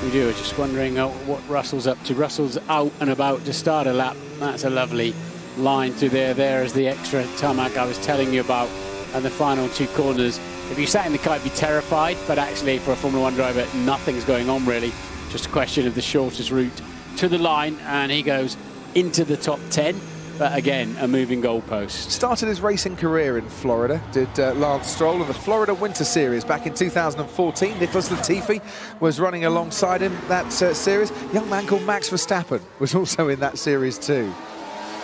We do. Just wondering what Russell's up to. Russell's out and about to start a lap. That's a lovely line through there. There is the extra tarmac I was telling you about, and the final 2 corners. If you sat in the car, you'd be terrified, but actually for a Formula 1 driver, nothing's going on really. Just a question of the shortest route to the line, and he goes into the top 10, but again, a moving goalpost. Started his racing career in Florida, did Lance Stroll in the Florida Winter Series back in 2014. Nicholas Latifi was running alongside him that series. A young man called Max Verstappen was also in that series too.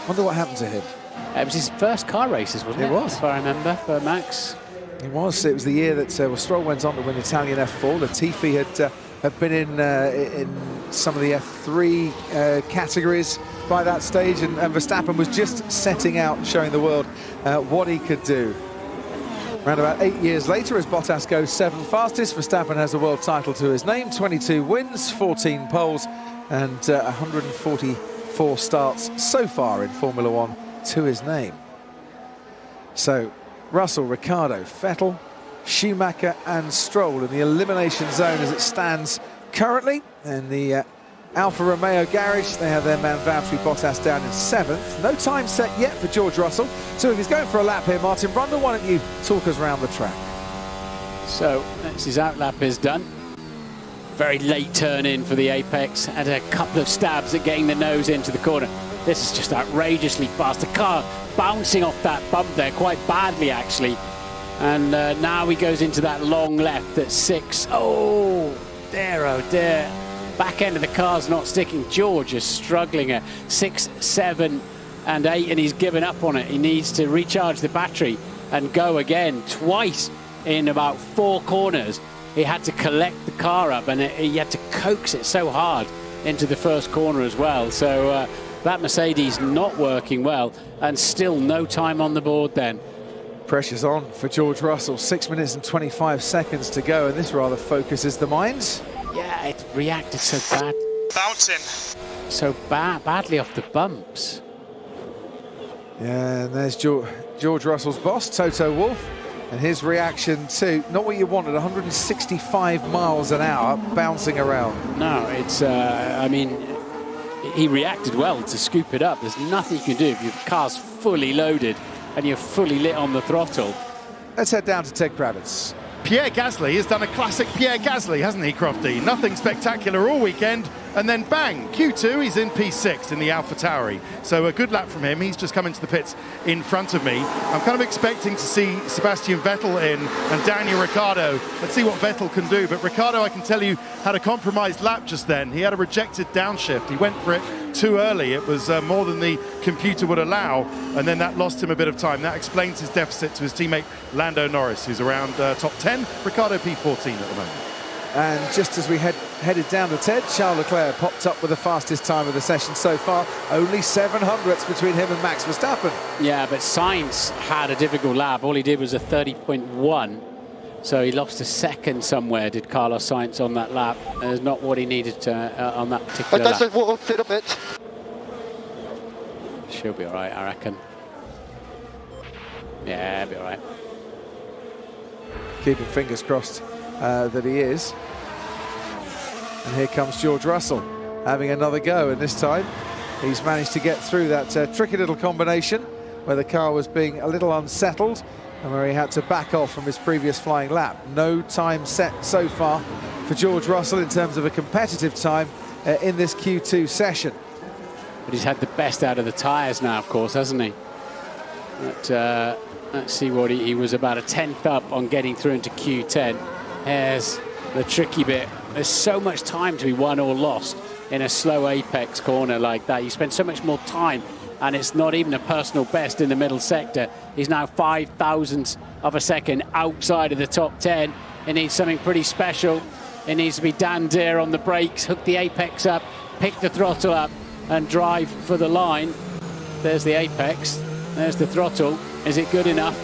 Wonder what happened to him. It was his first car races, wasn't it? It was. If I remember, for Max. It was the year that Stroll went on to win Italian F4. Latifi had been in some of the F3 categories by that stage, and Verstappen was just setting out and showing the world what he could do. Around about 8 years later, as Bottas goes 7th fastest, Verstappen has a world title to his name, 22 wins, 14 poles, and 144 starts so far in Formula One to his name. So Russell, Ricciardo, Vettel, Schumacher and Stroll in the elimination zone as it stands currently. In the Alfa Romeo garage, they have their man Valtteri Bottas down in 7th. No time set yet for George Russell. So if he's going for a lap here, Martin Brundle, why don't you talk us around the track? So that's his outlap is done. Very late turn in for the apex. Had a couple of stabs at getting the nose into the corner. This is just outrageously fast. The car bouncing off that bump there quite badly, actually. And now he goes into that long left at 6. Oh dear. Back end of the car's not sticking. George is struggling at 6, 7 and 8, and he's given up on it. He needs to recharge the battery and go again twice in about 4 corners. He had to collect the car up, and he had to coax it so hard into the first corner as well. So that Mercedes not working well, and still no time on the board then. Pressure's on for George Russell. 6 minutes and 25 seconds to go, and this rather focuses the minds. Yeah, it reacted so bad. Bouncing. So badly off the bumps. Yeah, and there's George Russell's boss, Toto Wolff, and his reaction to not what you wanted, 165 miles an hour bouncing around. No, it's, I mean, he reacted well to scoop it up. There's nothing you can do if your car's fully loaded and you're fully lit on the throttle. Let's head down to Ted Kravitz. Pierre Gasly has done a classic Pierre Gasly, hasn't he, Crofty? Nothing spectacular all weekend, and then bang, Q2, he's in P6 in the AlphaTauri. So a good lap from him. He's just come into the pits in front of me. I'm kind of expecting to see Sebastian Vettel in and Daniel Ricciardo. Let's see what Vettel can do. But Ricciardo, I can tell you, had a compromised lap just then. He had a rejected downshift. He went for it too early. It was more than the computer would allow, and then that lost him a bit of time. That explains his deficit to his teammate Lando Norris, who's around top 10. Ricciardo P14 at the moment. And just as we headed down to Ted, Charles Leclerc popped up with the fastest time of the session so far. Only 700ths between him and Max Verstappen. Yeah, but Sainz had a difficult lap. All he did was a 30.1. So he lost a second somewhere, did Carlos Sainz, on that lap. It's not what he needed to, on that particular lap. A little bit. She'll be all right, I reckon. Yeah, it'll be all right. Keeping fingers crossed that he is. And here comes George Russell having another go, and this time he's managed to get through that tricky little combination where the car was being a little unsettled and where he had to back off from his previous flying lap. No time set so far for George Russell in terms of a competitive time in this Q2 session. But he's had the best out of the tyres now, of course, hasn't he? But, let's see what he was about a 10th up on getting through into Q10. There's the tricky bit. There's so much time to be won or lost in a slow apex corner like that. You spend so much more time, and it's not even a personal best in the middle sector. He's now 0.005 of a second outside of the top 10. It needs something pretty special. It needs to be Dan Deere on the brakes, hook the apex up, pick the throttle up, and drive for the line. There's the apex. There's the throttle. Is it good enough?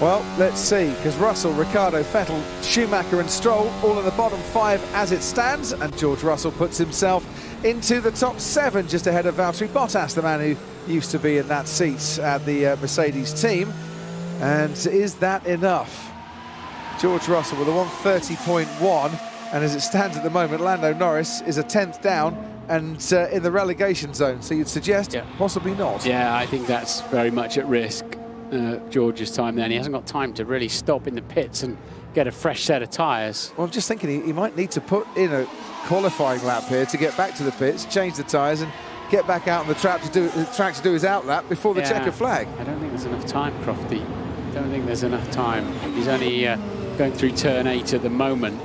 Well, let's see, because Russell, Ricciardo, Vettel, Schumacher and Stroll all in the bottom 5 as it stands, and George Russell puts himself into the top 7 just ahead of Valtteri Bottas, the man who used to be in that seat at the Mercedes team. And is that enough? George Russell with a 130.1, and as it stands at the moment, Lando Norris is a 10th down and in the relegation zone, so you'd suggest possibly not. Yeah, I think that's very much at risk. George's time then. He hasn't got time to really stop in the pits and get a fresh set of tyres. Well, I'm just thinking he might need to put in a qualifying lap here to get back to the pits, change the tyres and get back out on the track to do his outlap before the checker flag. I don't think there's enough time, Crofty. I don't think there's enough time. He's only going through turn 8 at the moment,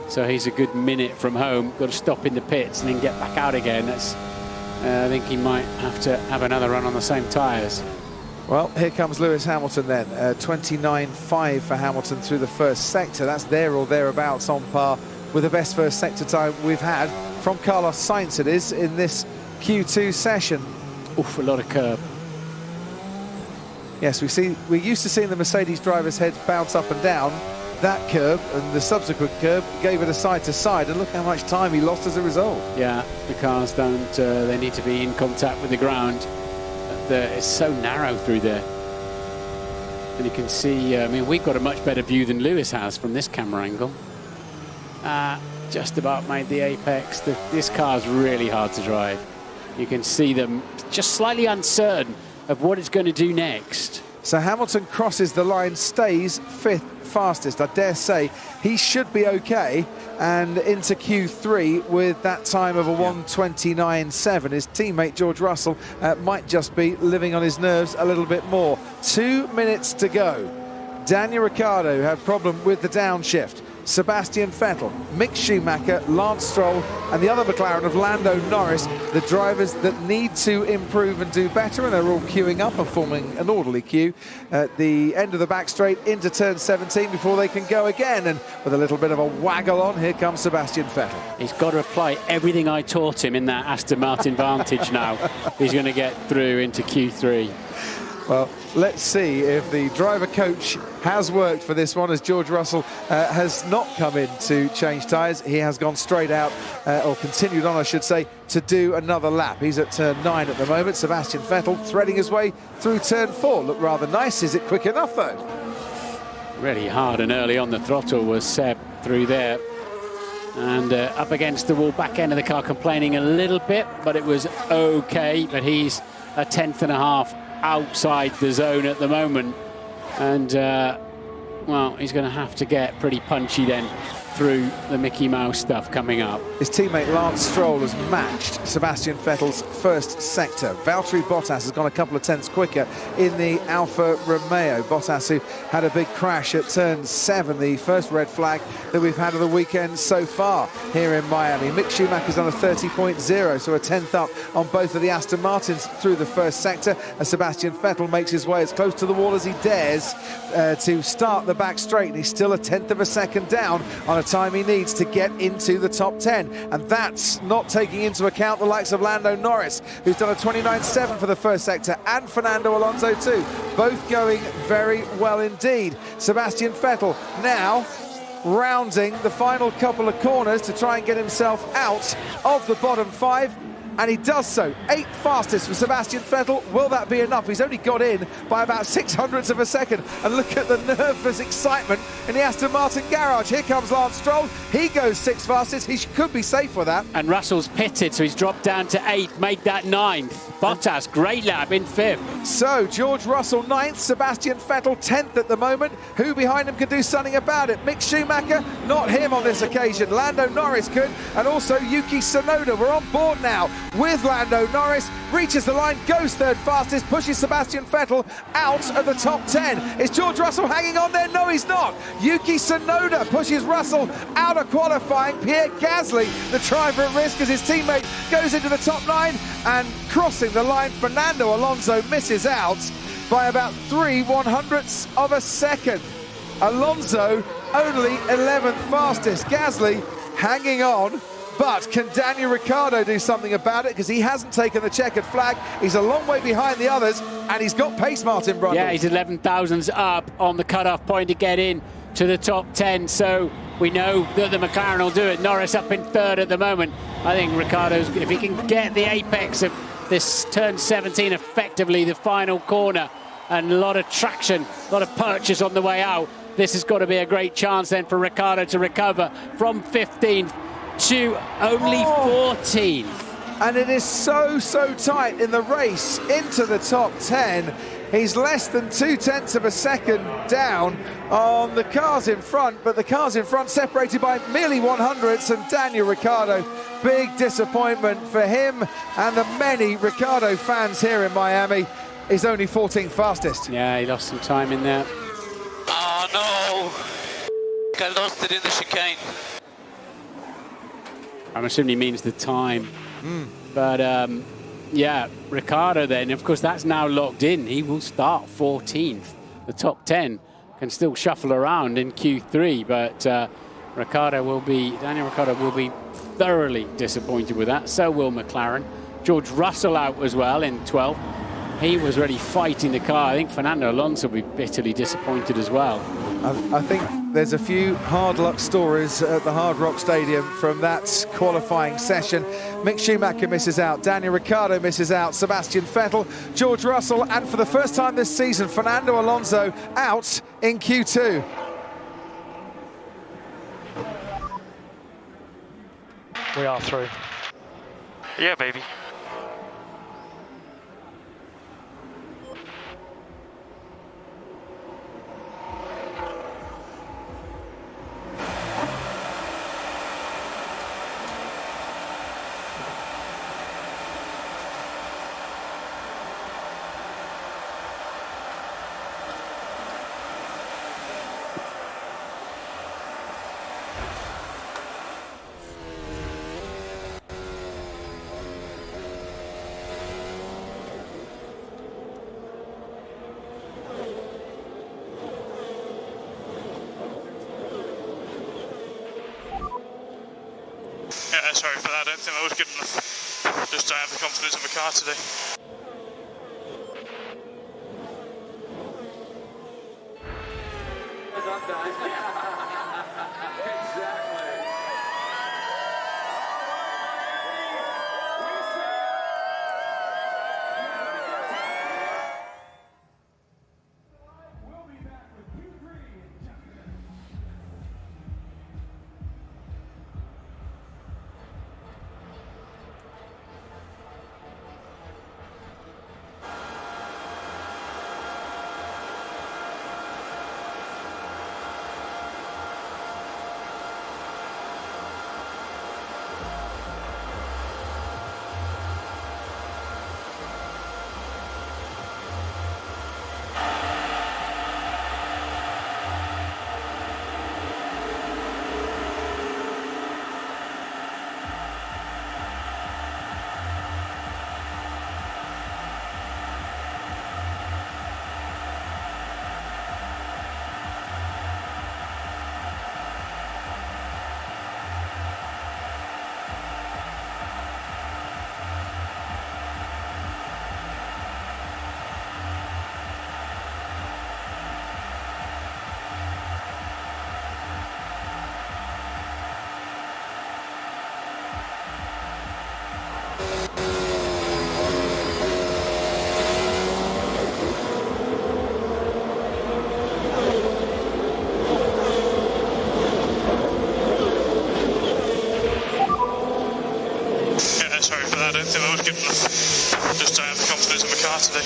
so he's a good minute from home. Got to stop in the pits and then get back out again. That's I think he might have to have another run on the same tyres. Well, here comes Lewis Hamilton then. 29.5 for Hamilton through the first sector. That's there or thereabouts on par with the best first sector time we've had from Carlos Sainz, it is, in this Q2 session. Oof, a lot of curb. Yes, we're used to seeing the Mercedes drivers' heads bounce up and down. That curb and the subsequent curb gave it a side to side, and look how much time he lost as a result. Yeah, the cars don't, they need to be in contact with the ground. It's so narrow through there. And you can see, I mean, we've got a much better view than Lewis has from this camera angle. Just about made the apex. This car's really hard to drive. You can see them just slightly uncertain of what it's going to do next. So Hamilton crosses the line, stays 5th fastest. I dare say he should be okay, and into Q3 with that time of a 1:29.7. His teammate George Russell might just be living on his nerves a little bit more. 2 minutes to go. Daniel Ricciardo had a problem with the downshift. Sebastian Vettel, Mick Schumacher, Lance Stroll and the other McLaren of Lando Norris, the drivers that need to improve and do better, and they're all queuing up and forming an orderly queue at the end of the back straight into turn 17 before they can go again. And with a little bit of a waggle on, here comes Sebastian Vettel. He's got to apply everything I taught him in that Aston Martin Vantage now. He's going to get through into Q3. Well, let's see if the driver coach has worked for this one, as George Russell has not come in to change tyres. He has gone straight out, or continued on, I should say, to do another lap. He's at turn 9 at the moment. Sebastian Vettel threading his way through turn 4. Looked rather nice. Is it quick enough, though? Really hard and early on the throttle was Seb through there. And up against the wall, back end of the car, complaining a little bit, but it was okay. But he's a 1/10.5 outside the zone at the moment, and well, he's going to have to get pretty punchy then through the Mickey Mouse stuff coming up. His teammate Lance Stroll has matched Sebastian Vettel's first sector. Valtteri Bottas has gone a couple of tenths quicker in the Alfa Romeo. Bottas, who had a big crash at turn 7, the first red flag that we've had of the weekend so far here in Miami. Mick Schumacher's on a 30.0, so a 10th up on both of the Aston Martins through the first sector, as Sebastian Vettel makes his way as close to the wall as he dares to start the back straight, and he's still a 1/10 of a second down on a time he needs to get into the top 10, and that's not taking into account the likes of Lando Norris, who's done a 29.7 for the first sector, and Fernando Alonso too, both going very well indeed. Sebastian Vettel now rounding the final couple of corners to try and get himself out of the bottom 5, and he does so. 8th fastest for Sebastian Vettel. Will that be enough? He's only got in by about 600ths of a second. And look at the nervous excitement in the Aston Martin garage. Here comes Lance Stroll. He goes 6th fastest. He could be safe with that. And Russell's pitted, so he's dropped down to 8th, made that 9th. Bottas, great lap in 5th. So George Russell 9th, Sebastian Vettel 10th at the moment. Who behind him can do something about it? Mick Schumacher? Not him on this occasion. Lando Norris could, and also Yuki Tsunoda. We're on board now with Lando Norris, reaches the line, goes 3rd fastest, pushes Sebastian Vettel out of the top 10. Is George Russell hanging on there? No, he's not. Yuki Tsunoda pushes Russell out of qualifying. Pierre Gasly, the driver at risk, as his teammate goes into the top 9, and crossing the line, Fernando Alonso misses out by about 3/100ths of a second. Alonso only 11th fastest. Gasly hanging on. But can Daniel Ricciardo do something about it? Because he hasn't taken the checkered flag. He's a long way behind the others, and he's got pace, Martin Brundle. Yeah, he's 11 thousandths up on the cut-off point to get in to the top 10. So we know that the McLaren will do it. Norris up in 3rd at the moment. I think Ricciardo's, if he can get the apex of this turn 17, effectively the final corner, and a lot of traction, a lot of purchase on the way out, this has got to be a great chance then for Ricciardo to recover from 15th to only 14th. And it is so tight in the race into the top 10. He's less than 2/10 of a second down on the cars in front, but the cars in front separated by merely 100ths, and Daniel Ricciardo, big disappointment for him and the many Ricciardo fans here in Miami. He's only 14th fastest. Yeah, he lost some time in there. Oh no! I lost it in the chicane. I'm assuming he means the time. But Yeah, Ricciardo then, of course, that's now locked in. He will start 14th. The top 10 can still shuffle around in Q3, but Daniel Ricciardo will be thoroughly disappointed with that. So will McLaren. George Russell out as well in 12th. He was really fighting the car. I think Fernando Alonso will be bitterly disappointed as well. I think there's a few hard luck stories at the Hard Rock Stadium from that qualifying session. Mick Schumacher misses out, Daniel Ricciardo misses out, Sebastian Vettel, George Russell, and for the first time this season, Fernando Alonso out in Q2. We are through. Yeah, baby. Yeah, sorry for that. I don't think that was good enough. Just don't have the confidence of the car today. Sorry for that. I don't think that was good enough. Just don't have the confidence of the car today.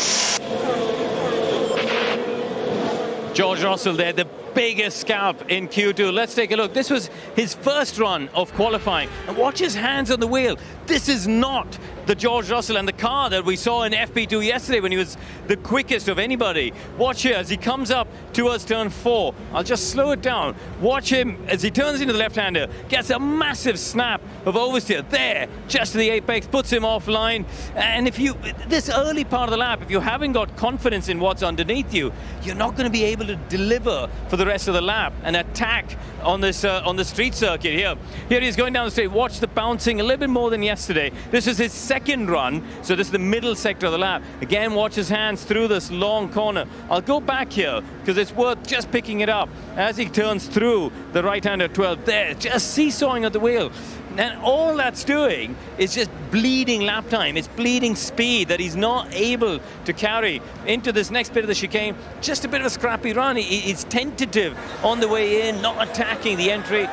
George Russell there, the biggest scalp in Q2. Let's take a look. This was his first run of qualifying. And watch his hands on the wheel. This is not the George Russell and the car that we saw in FP2 yesterday when he was the quickest of anybody. Watch here as he comes up towards turn 4. I'll just slow it down. Watch him as he turns into the left-hander, gets a massive snap of oversteer there, just to the apex, puts him offline. And if you, this early part of the lap, if you haven't got confidence in what's underneath you, you're not going to be able to deliver for the rest of the lap and attack on this on the street circuit here. Here he's going down the straight. Watch the bouncing a little bit more than yesterday. This is his second run, so this is the middle sector of the lap. Again, watch his hands through this long corner. I'll go back here because it's worth just picking it up as he turns through the right-hander 12 there, just seesawing at the wheel. And all that's doing is just bleeding lap time. It's bleeding speed that he's not able to carry into this next bit of the chicane. Just a bit of a scrappy run. He's tentative on the way in, not attacking the entry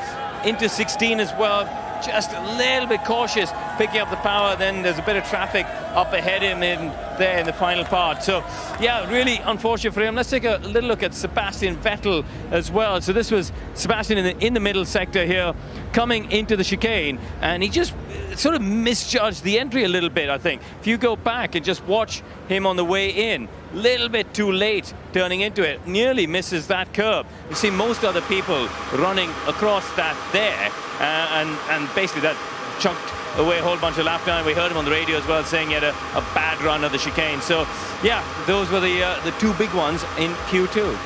into 16 as well. Just a little bit cautious, picking up the power. Then there's a bit of traffic up ahead of him there in the final part. So, yeah, really unfortunate for him. Let's take a little look at Sebastian Vettel as well. So this was Sebastian in the middle sector here, coming into the chicane, and he just sort of misjudged the entry a little bit, I think. If you go back and just watch him on the way in, little bit too late turning into it, nearly misses that curb. You see most other people running across that there, and basically that chunked away a whole bunch of lap time. We heard him on the radio as well saying he had a bad run of the chicane. So, yeah, those were the two big ones in Q2.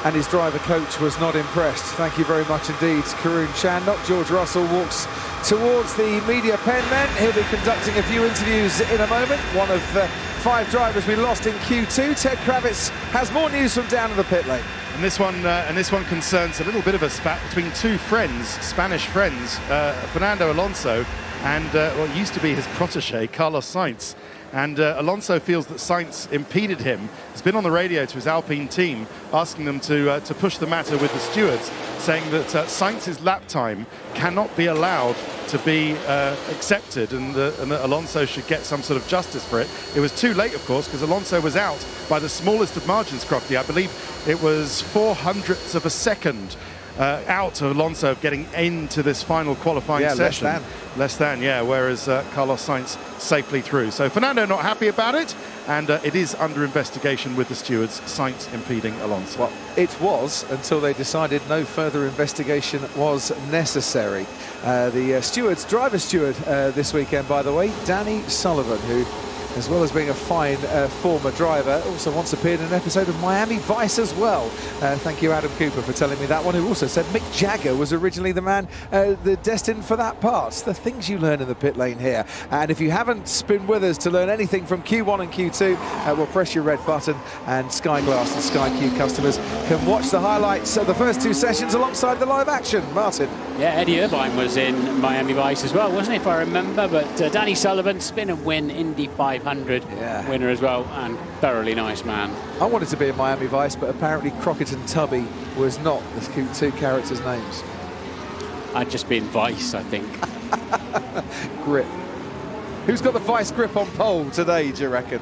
And his driver coach was not impressed. Thank you very much indeed, Karun Chandok. George Russell walks towards the media pen then. He'll be conducting a few interviews in a moment. One of 5 drivers we lost in Q2. Ted Kravitz has more news from down in the pit lane. And this one concerns a little bit of a spat between two friends, Spanish friends, Fernando Alonso and what used to be his protege, Carlos Sainz. And Alonso feels that Sainz impeded him. He's been on the radio to his Alpine team, asking them to push the matter with the stewards, saying that Sainz's lap time cannot be allowed to be accepted, and that Alonso should get some sort of justice for it. It was too late, of course, because Alonso was out by the smallest of margins, Crofty. I believe it was 0.04 of a second out of Alonso getting into this final qualifying session. Less than, yeah, whereas Carlos Sainz safely through. So Fernando not happy about it, and it is under investigation with the stewards, Sainz impeding Alonso. Well, it was until they decided no further investigation was necessary. The driver steward this weekend, by the way, Danny Sullivan, who, as well as being a fine former driver, also once appeared in an episode of Miami Vice as well. Thank you, Adam Cooper, for telling me that one, who also said Mick Jagger was originally the man destined for that part. The things you learn in the pit lane here. And if you haven't been with us to learn anything from Q1 and Q2, well, press your red button, and Sky Glass and Sky Q customers can watch the highlights of the first 2 sessions alongside the live action. Martin. Yeah, Eddie Irvine was in Miami Vice as well, wasn't he, if I remember? But Danny Sullivan, spin and win, Indy 500 winner as well, and thoroughly nice man. I wanted to be in Miami Vice, but apparently Crockett and Tubby was not the 2 characters' names. I'd just be in Vice, I think. Grip. Who's got the Vice grip on pole today, do you reckon?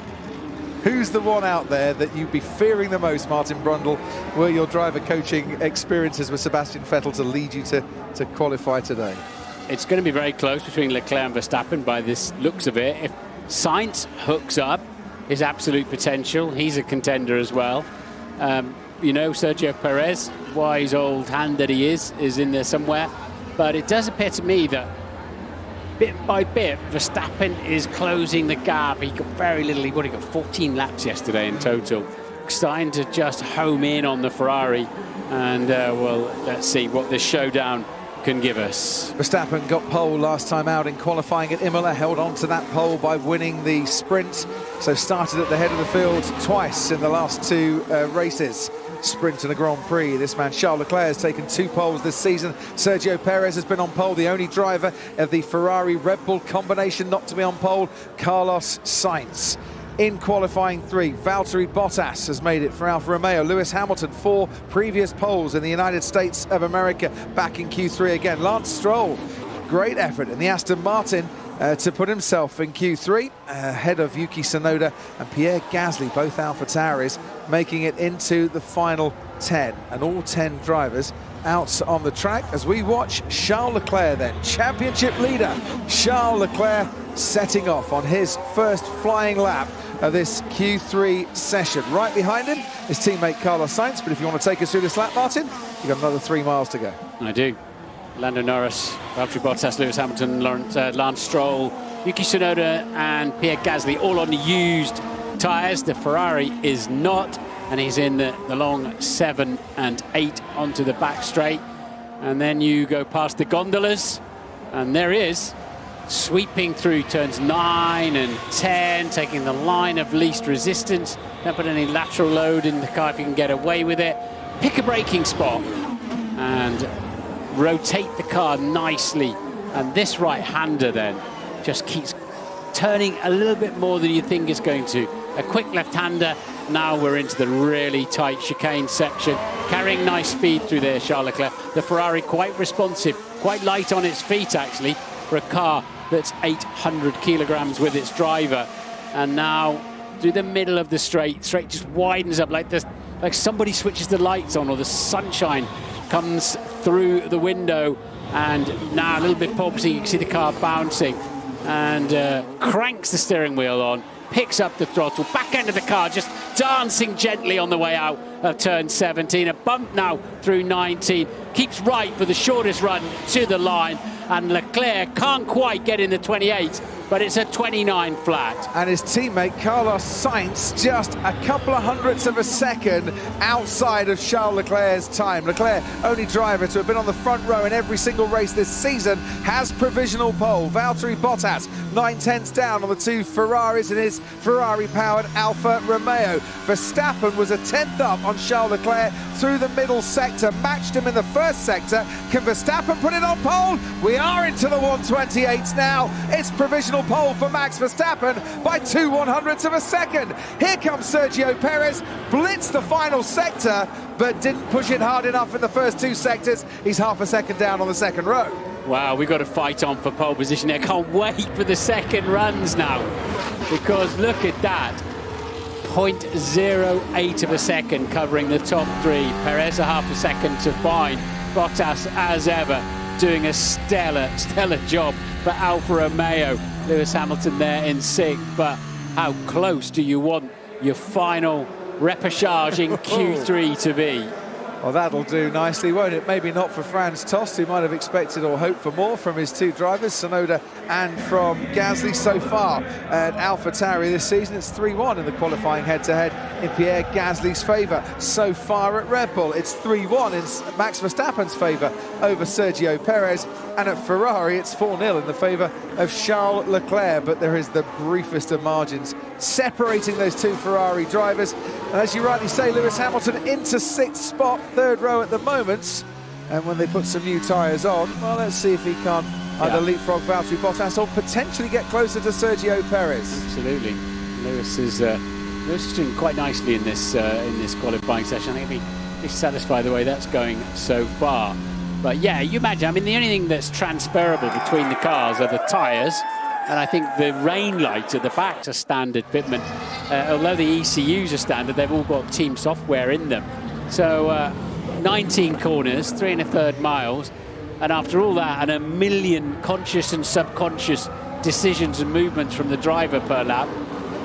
Who's the one out there that you'd be fearing the most, Martin Brundle, were your driver coaching experiences with Sebastian Vettel to lead you to qualify today? It's going to be very close between Leclerc and Verstappen by this looks of it. If Sainz hooks up his absolute potential, he's a contender as well. You know, Sergio Perez, wise old hand that he is in there somewhere. But it does appear to me that bit by bit, Verstappen is closing the gap. He got very little. He got 14 laps yesterday in total. Starting to just home in on the Ferrari. And, well, let's see what this showdown can give us. Verstappen got pole last time out in qualifying at Imola, held on to that pole by winning the sprint. So started at the head of the field twice in the last 2 races. Sprint and a Grand Prix. This man Charles Leclerc has taken 2 poles this season. Sergio Perez has been on pole, the only driver of the Ferrari Red Bull combination not to be on pole, Carlos Sainz. In qualifying 3, Valtteri Bottas has made it for Alfa Romeo. Lewis Hamilton, 4 previous poles in the United States of America, back in Q3 again. Lance Stroll, great effort in the Aston Martin to put himself in Q3 ahead of Yuki Tsunoda and Pierre Gasly, both AlphaTauris, making it into the final 10. And all 10 drivers out on the track as we watch Charles Leclerc then, championship leader Charles Leclerc, setting off on his first flying lap of this Q3 session. Right behind him is teammate Carlos Sainz, but if you want to take us through this lap, Martin, you've got another 3 miles to go. I do. Lando Norris, Valtteri Bottas, Lewis Hamilton, Lance Stroll, Yuki Tsunoda and Pierre Gasly all on the used tyres. The Ferrari is not, and he's in the long 7 and 8 onto the back straight. And then you go past the gondolas, and there he is, sweeping through turns 9 and 10, taking the line of least resistance. Don't put any lateral load in the car if you can get away with it. Pick a braking spot and rotate the car nicely. And this right-hander then just keeps turning a little bit more than you think it's going to. A quick left-hander. Now we're into the really tight chicane section. Carrying nice speed through there, Charles Leclerc. The Ferrari quite responsive, quite light on its feet actually, for a car that's 800 kilograms with its driver. And now through the middle of the straight just widens up like this, like somebody switches the lights on or the sunshine comes through the window. And now a little bit porpoising, you can see the car bouncing, and cranks the steering wheel on, picks up the throttle, back end of the car just dancing gently on the way out of turn 17. A bump now through 19, keeps right for the shortest run to the line, and Leclerc can't quite get in the 28, but it's a 29 flat. And his teammate Carlos Sainz just a couple of hundredths of a second outside of Charles Leclerc's time. Leclerc, only driver to have been on the front row in every single race this season, has provisional pole. Valtteri Bottas 9/10 down on the two Ferraris in his Ferrari-powered Alfa Romeo. Verstappen was a 10th up on Charles Leclerc through the middle sector, matched him in the first sector. Can Verstappen put it on pole? We are into the 128s now. It's provisional pole for Max Verstappen by 2/100ths of a second. Here comes Sergio Perez, blitzed the final sector, but didn't push it hard enough in the first two sectors. He's half a second down on the second row. Wow, we've got to fight on for pole position. I can't wait for the second runs now, because look at that. 0.08 of a second covering the top three. Perez a half a second to find. Bottas, as ever, doing a stellar job for Alfa Romeo. Lewis Hamilton there in sixth, but how close do you want your final repechage in Q3 to be? Well, that'll do nicely, won't it? Maybe not for Franz Tost, who might have expected or hoped for more from his two drivers, Tsunoda and from Gasly. So far at AlphaTauri this season, it's 3-1 in the qualifying head-to-head in Pierre Gasly's favour. So far at Red Bull, it's 3-1 in Max Verstappen's favour over Sergio Perez. And at Ferrari, it's 4-0 in the favour of Charles Leclerc. But there is the briefest of margins separating those two Ferrari drivers. And as you rightly say, Lewis Hamilton into sixth spot, third row at the moment. And when they put some new tyres on, well, let's see if he can either leapfrog Valtteri Bottas or potentially get closer to Sergio Perez. Absolutely. Lewis is doing quite nicely in this qualifying session. I think he'll be satisfied the way that's going so far. But yeah, you imagine, I mean, the only thing that's transferable between the cars are the tyres, and I think the rain lights at the back are standard fitment. Although the ECUs are standard, they've all got team software in them. So 19 corners, 3 1/3 miles, and after all that, and a million conscious and subconscious decisions and movements from the driver per lap,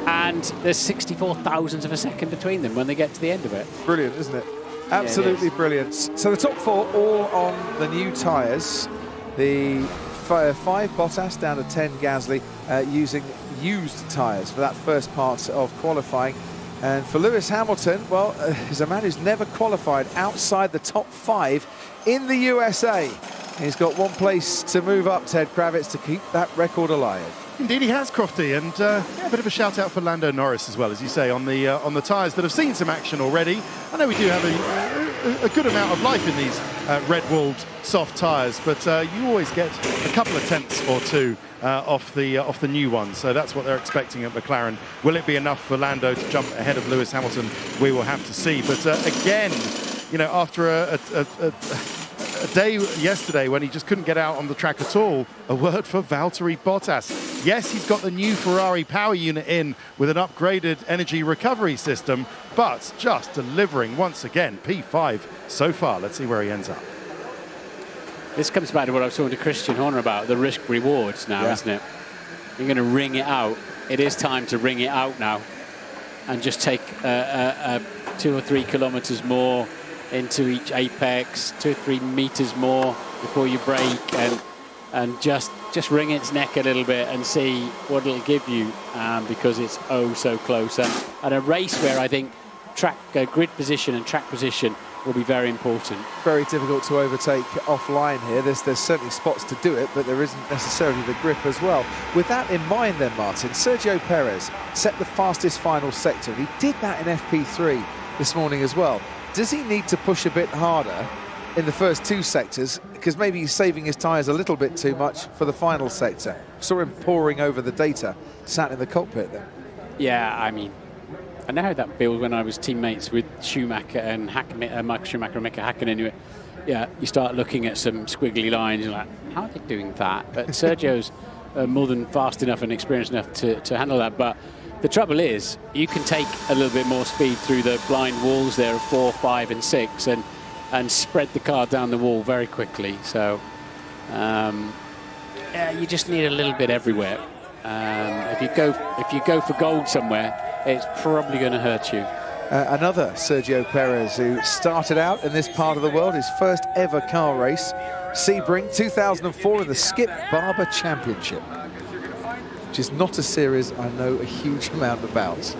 and there's 64 thousandths of a second between them when they get to the end of it. Brilliant, isn't it? Absolutely brilliant. So the top four all on the new tyres. The 5 Bottas down to 10 Gasly, using used tyres for that first part of qualifying. And for Lewis Hamilton, well, he's a man who's never qualified outside the top 5 in the USA. He's got one place to move up, Ted Kravitz, to keep that record alive. Indeed, he has, Crofty, and a bit of a shout out for Lando Norris as well, as you say, on the tyres that have seen some action already. I know we do have a good amount of life in these red-walled soft tyres, but you always get a couple of tenths or two off the new ones, so that's what they're expecting at McLaren. Will it be enough for Lando to jump ahead of Lewis Hamilton? We will have to see. But again, you know, after a day yesterday when he just couldn't get out on the track at all, a word for Valtteri Bottas. Yes, he's got the new Ferrari power unit in with an upgraded energy recovery system, but just delivering once again. P5 so far. Let's see where he ends up. This comes back to what I was talking to Christian Horner about, the risk rewards now, isn't it? You're going to ring it out. It is time to ring it out now and just take 2 or 3 kilometers more into each apex, 2 or 3 meters more before you brake, and just wring its neck a little bit and see what it'll give you, because it's oh so close. And a race where I think grid position and track position will be very important. Very difficult to overtake offline here. There's certainly spots to do it, but there isn't necessarily the grip as well. With that in mind then, Martin, Sergio Perez set the fastest final sector. He did that in FP3 this morning as well. Does he need to push a bit harder in the first 2 sectors, because maybe he's saving his tyres a little bit too much for the final sector? Saw him poring over the data, sat in the cockpit there. Yeah, I mean, I know how that feels when I was teammates with Schumacher and Michael Schumacher and Mika Hakkinen. Yeah, you start looking at some squiggly lines, you're like, how are they doing that? But Sergio's more than fast enough and experienced enough to handle that. But the trouble is, you can take a little bit more speed through the blind walls there of 4, 5 and 6 and spread the car down the wall very quickly. So yeah, you just need a little bit everywhere. If you go for gold somewhere, it's probably going to hurt you. Another Sergio Perez who started out in this part of the world, his first ever car race, Sebring, 2004 in the Skip Barber Championship, which is not a series I know a huge amount about.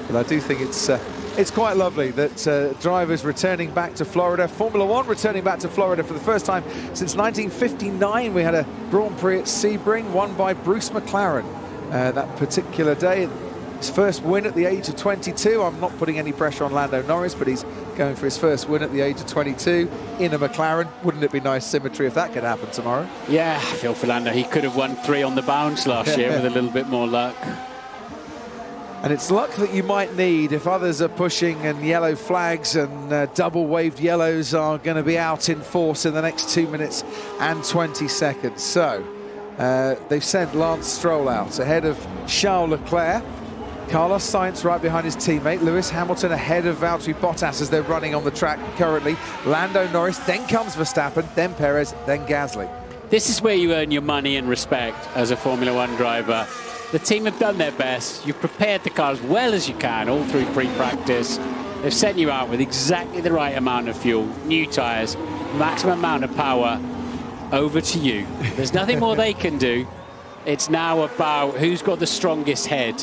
But I do think it's quite lovely that drivers returning back to Florida, Formula One returning back to Florida for the first time since 1959. We had a Grand Prix at Sebring, won by Bruce McLaren that particular day. His first win at the age of 22. I'm not putting any pressure on Lando Norris, but he's going for his first win at the age of 22 in a McLaren. Wouldn't it be nice symmetry if that could happen tomorrow? Yeah, I feel for Lando. He could have won 3 on the bounce last year with a little bit more luck. And it's luck that you might need if others are pushing and yellow flags and double waved yellows are going to be out in force in the next 2 minutes and 20 seconds. So they've sent Lance Stroll out ahead of Charles Leclerc. Carlos Sainz right behind his teammate. Lewis Hamilton ahead of Valtteri Bottas as they're running on the track currently. Lando Norris, then comes Verstappen, then Perez, then Gasly. This is where you earn your money and respect as a Formula One driver. The team have done their best. You've prepared the car as well as you can all through free practice. They've sent you out with exactly the right amount of fuel, new tyres, maximum amount of power. Over to you. There's nothing more they can do. It's now about who's got the strongest head,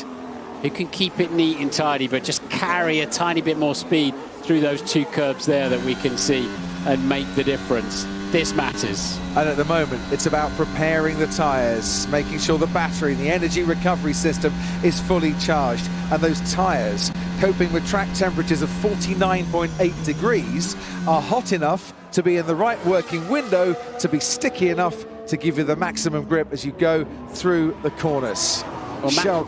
who can keep it neat and tidy, but just carry a tiny bit more speed through those 2 curbs there that we can see and make the difference. This matters. And at the moment, it's about preparing the tyres, making sure the battery, the energy recovery system is fully charged. And those tyres, coping with track temperatures of 49.8 degrees, are hot enough to be in the right working window, to be sticky enough to give you the maximum grip as you go through the corners. Well,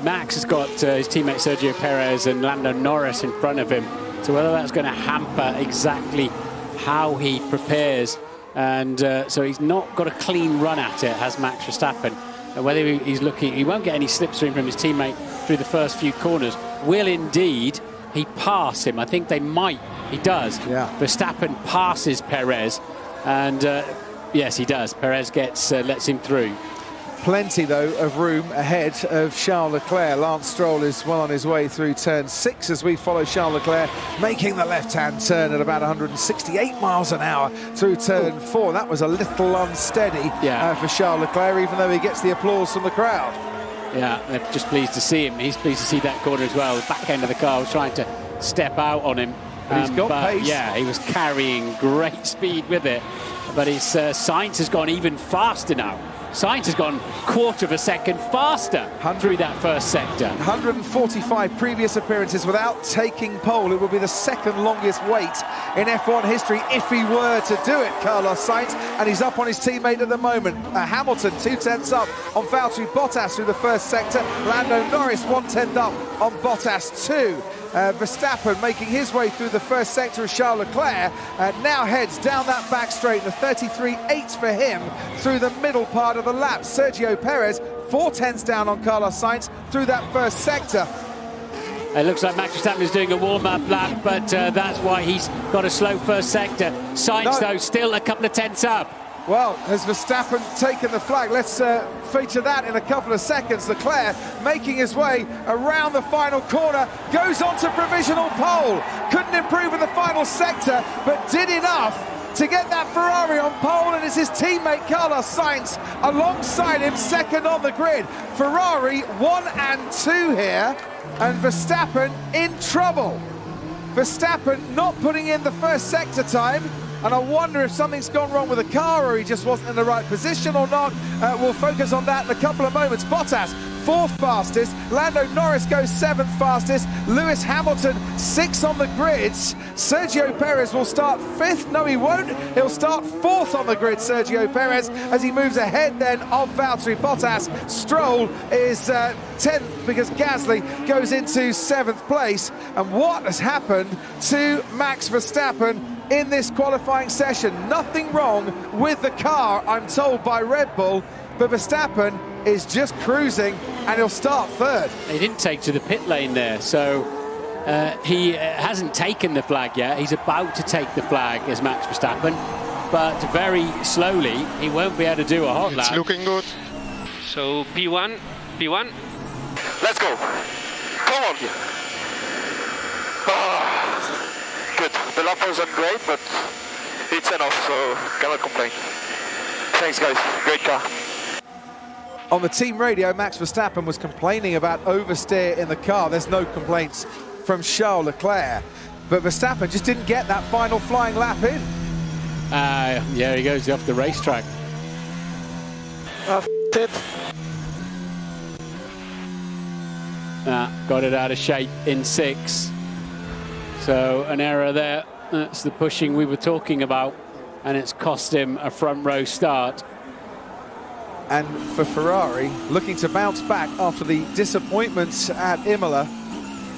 Max has got his teammate Sergio Perez and Lando Norris in front of him. So whether that's going to hamper exactly how he prepares, and so he's not got a clean run at it, has Max Verstappen. And whether he's looking, he won't get any slipstream from his teammate through the first few corners. Will indeed he pass him? I think they might. He does. Yeah. Verstappen passes Perez, and yes, he does. Perez lets him through. Plenty, though, of room ahead of Charles Leclerc. Lance Stroll is well on his way through turn 6 as we follow Charles Leclerc making the left-hand turn at about 168 miles an hour through turn 4. That was a little unsteady for Charles Leclerc, even though he gets the applause from the crowd. Yeah, they're just pleased to see him. He's pleased to see that corner as well. The back end of the car was trying to step out on him. But he's got pace. Yeah, he was carrying great speed with it. But his Sainz has gone even faster now. Sainz has gone 1/4 of a second faster through that first sector. 145 previous appearances without taking pole. It will be the second longest wait in F1 history if he were to do it, Carlos Sainz, and he's up on his teammate at the moment. Hamilton 2/10 up on Valtteri Bottas through the first sector. Lando Norris 1/10 up on Bottas 2. Verstappen making his way through the first sector of Charles Leclerc, now heads down that back straight, the 33.8 for him through the middle part of the lap. Sergio Perez 4/10 down on Carlos Sainz through that first sector. It looks like Max Verstappen is doing a warm-up lap, but that's why he's got a slow first sector. Sainz, though, still a couple of tenths up. Well, has Verstappen taken the flag? Let's feature that in a couple of seconds. Leclerc making his way around the final corner, goes on to provisional pole. Couldn't improve in the final sector, but did enough to get that Ferrari on pole, and it's his teammate Carlos Sainz alongside him, second on the grid. Ferrari 1 and 2 here, and Verstappen in trouble. Verstappen not putting in the first sector time, and I wonder if something's gone wrong with the car or he just wasn't in the right position or not. We'll focus on that in a couple of moments. Bottas, 4th fastest. Lando Norris goes 7th fastest. Lewis Hamilton, 6 on the grids. Sergio Perez will start 5th. No, he won't. He'll start 4th on the grid, Sergio Perez, as he moves ahead then of Valtteri Bottas. Stroll is 10th because Gasly goes into 7th place. And what has happened to Max Verstappen in this qualifying session? Nothing wrong with the car, I'm told by Red Bull, but Verstappen is just cruising and he'll start 3rd. He didn't take to the pit lane there, so he hasn't taken the flag yet. He's about to take the flag as Max Verstappen, but very slowly. He won't be able to do a hot lap. It's looking good. So P1. Let's go. Come on. Good. The lap wasn't great, but it's enough, so cannot complain. Thanks, guys. Great car. On the team radio, Max Verstappen was complaining about oversteer in the car. There's no complaints from Charles Leclerc. But Verstappen just didn't get that final flying lap in. Yeah, he goes off the racetrack. It. Got it out of shape in 6. So an error there. That's the pushing we were talking about, and it's cost him a front row start. And for Ferrari, looking to bounce back after the disappointments at Imola,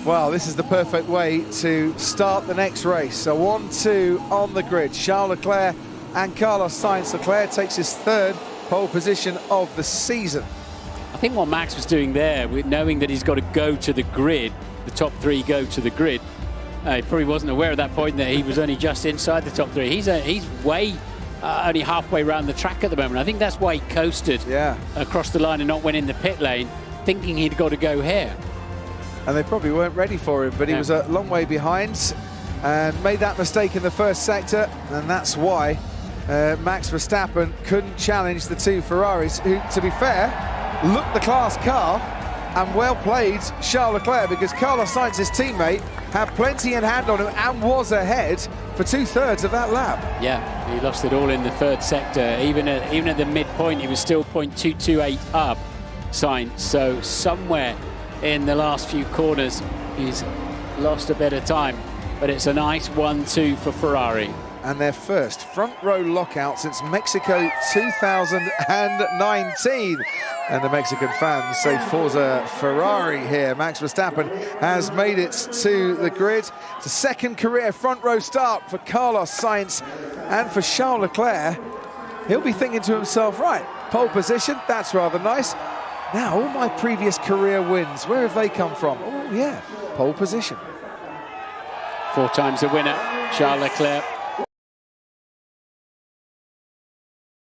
well, this is the perfect way to start the next race. So 1-2 on the grid. Charles Leclerc and Carlos Sainz. Leclerc takes his 3rd pole position of the season. I think what Max was doing there, knowing that he's got to go to the grid, the top 3 go to the grid, he probably wasn't aware at that point that he was only just inside the top 3. He's way only halfway around the track at the moment. I think that's why he coasted across the line and not went in the pit lane, thinking he'd got to go here. And they probably weren't ready for him, but he was a long way behind and made that mistake in the first sector, and that's why Max Verstappen couldn't challenge the 2 Ferraris, who, to be fair, looked the class car, and well played Charles Leclerc, because Carlos Sainz's teammate had plenty in hand on him and was ahead for 2/3 of that lap. Yeah, he lost it all in the 3rd sector. Even at the midpoint, he was still 0.228 up, Sainz. So somewhere in the last few corners, he's lost a bit of time. But it's a nice 1-2 for Ferrari. And their first front row lockout since Mexico 2019. And the Mexican fans say Forza Ferrari here. Max Verstappen has made it to the grid. It's a 2nd career front row start for Carlos Sainz, and for Charles Leclerc. He'll be thinking to himself, right, pole position, that's rather nice. Now, all my previous career wins, where have they come from? Oh, yeah, pole position. 4 times a winner, Charles Leclerc.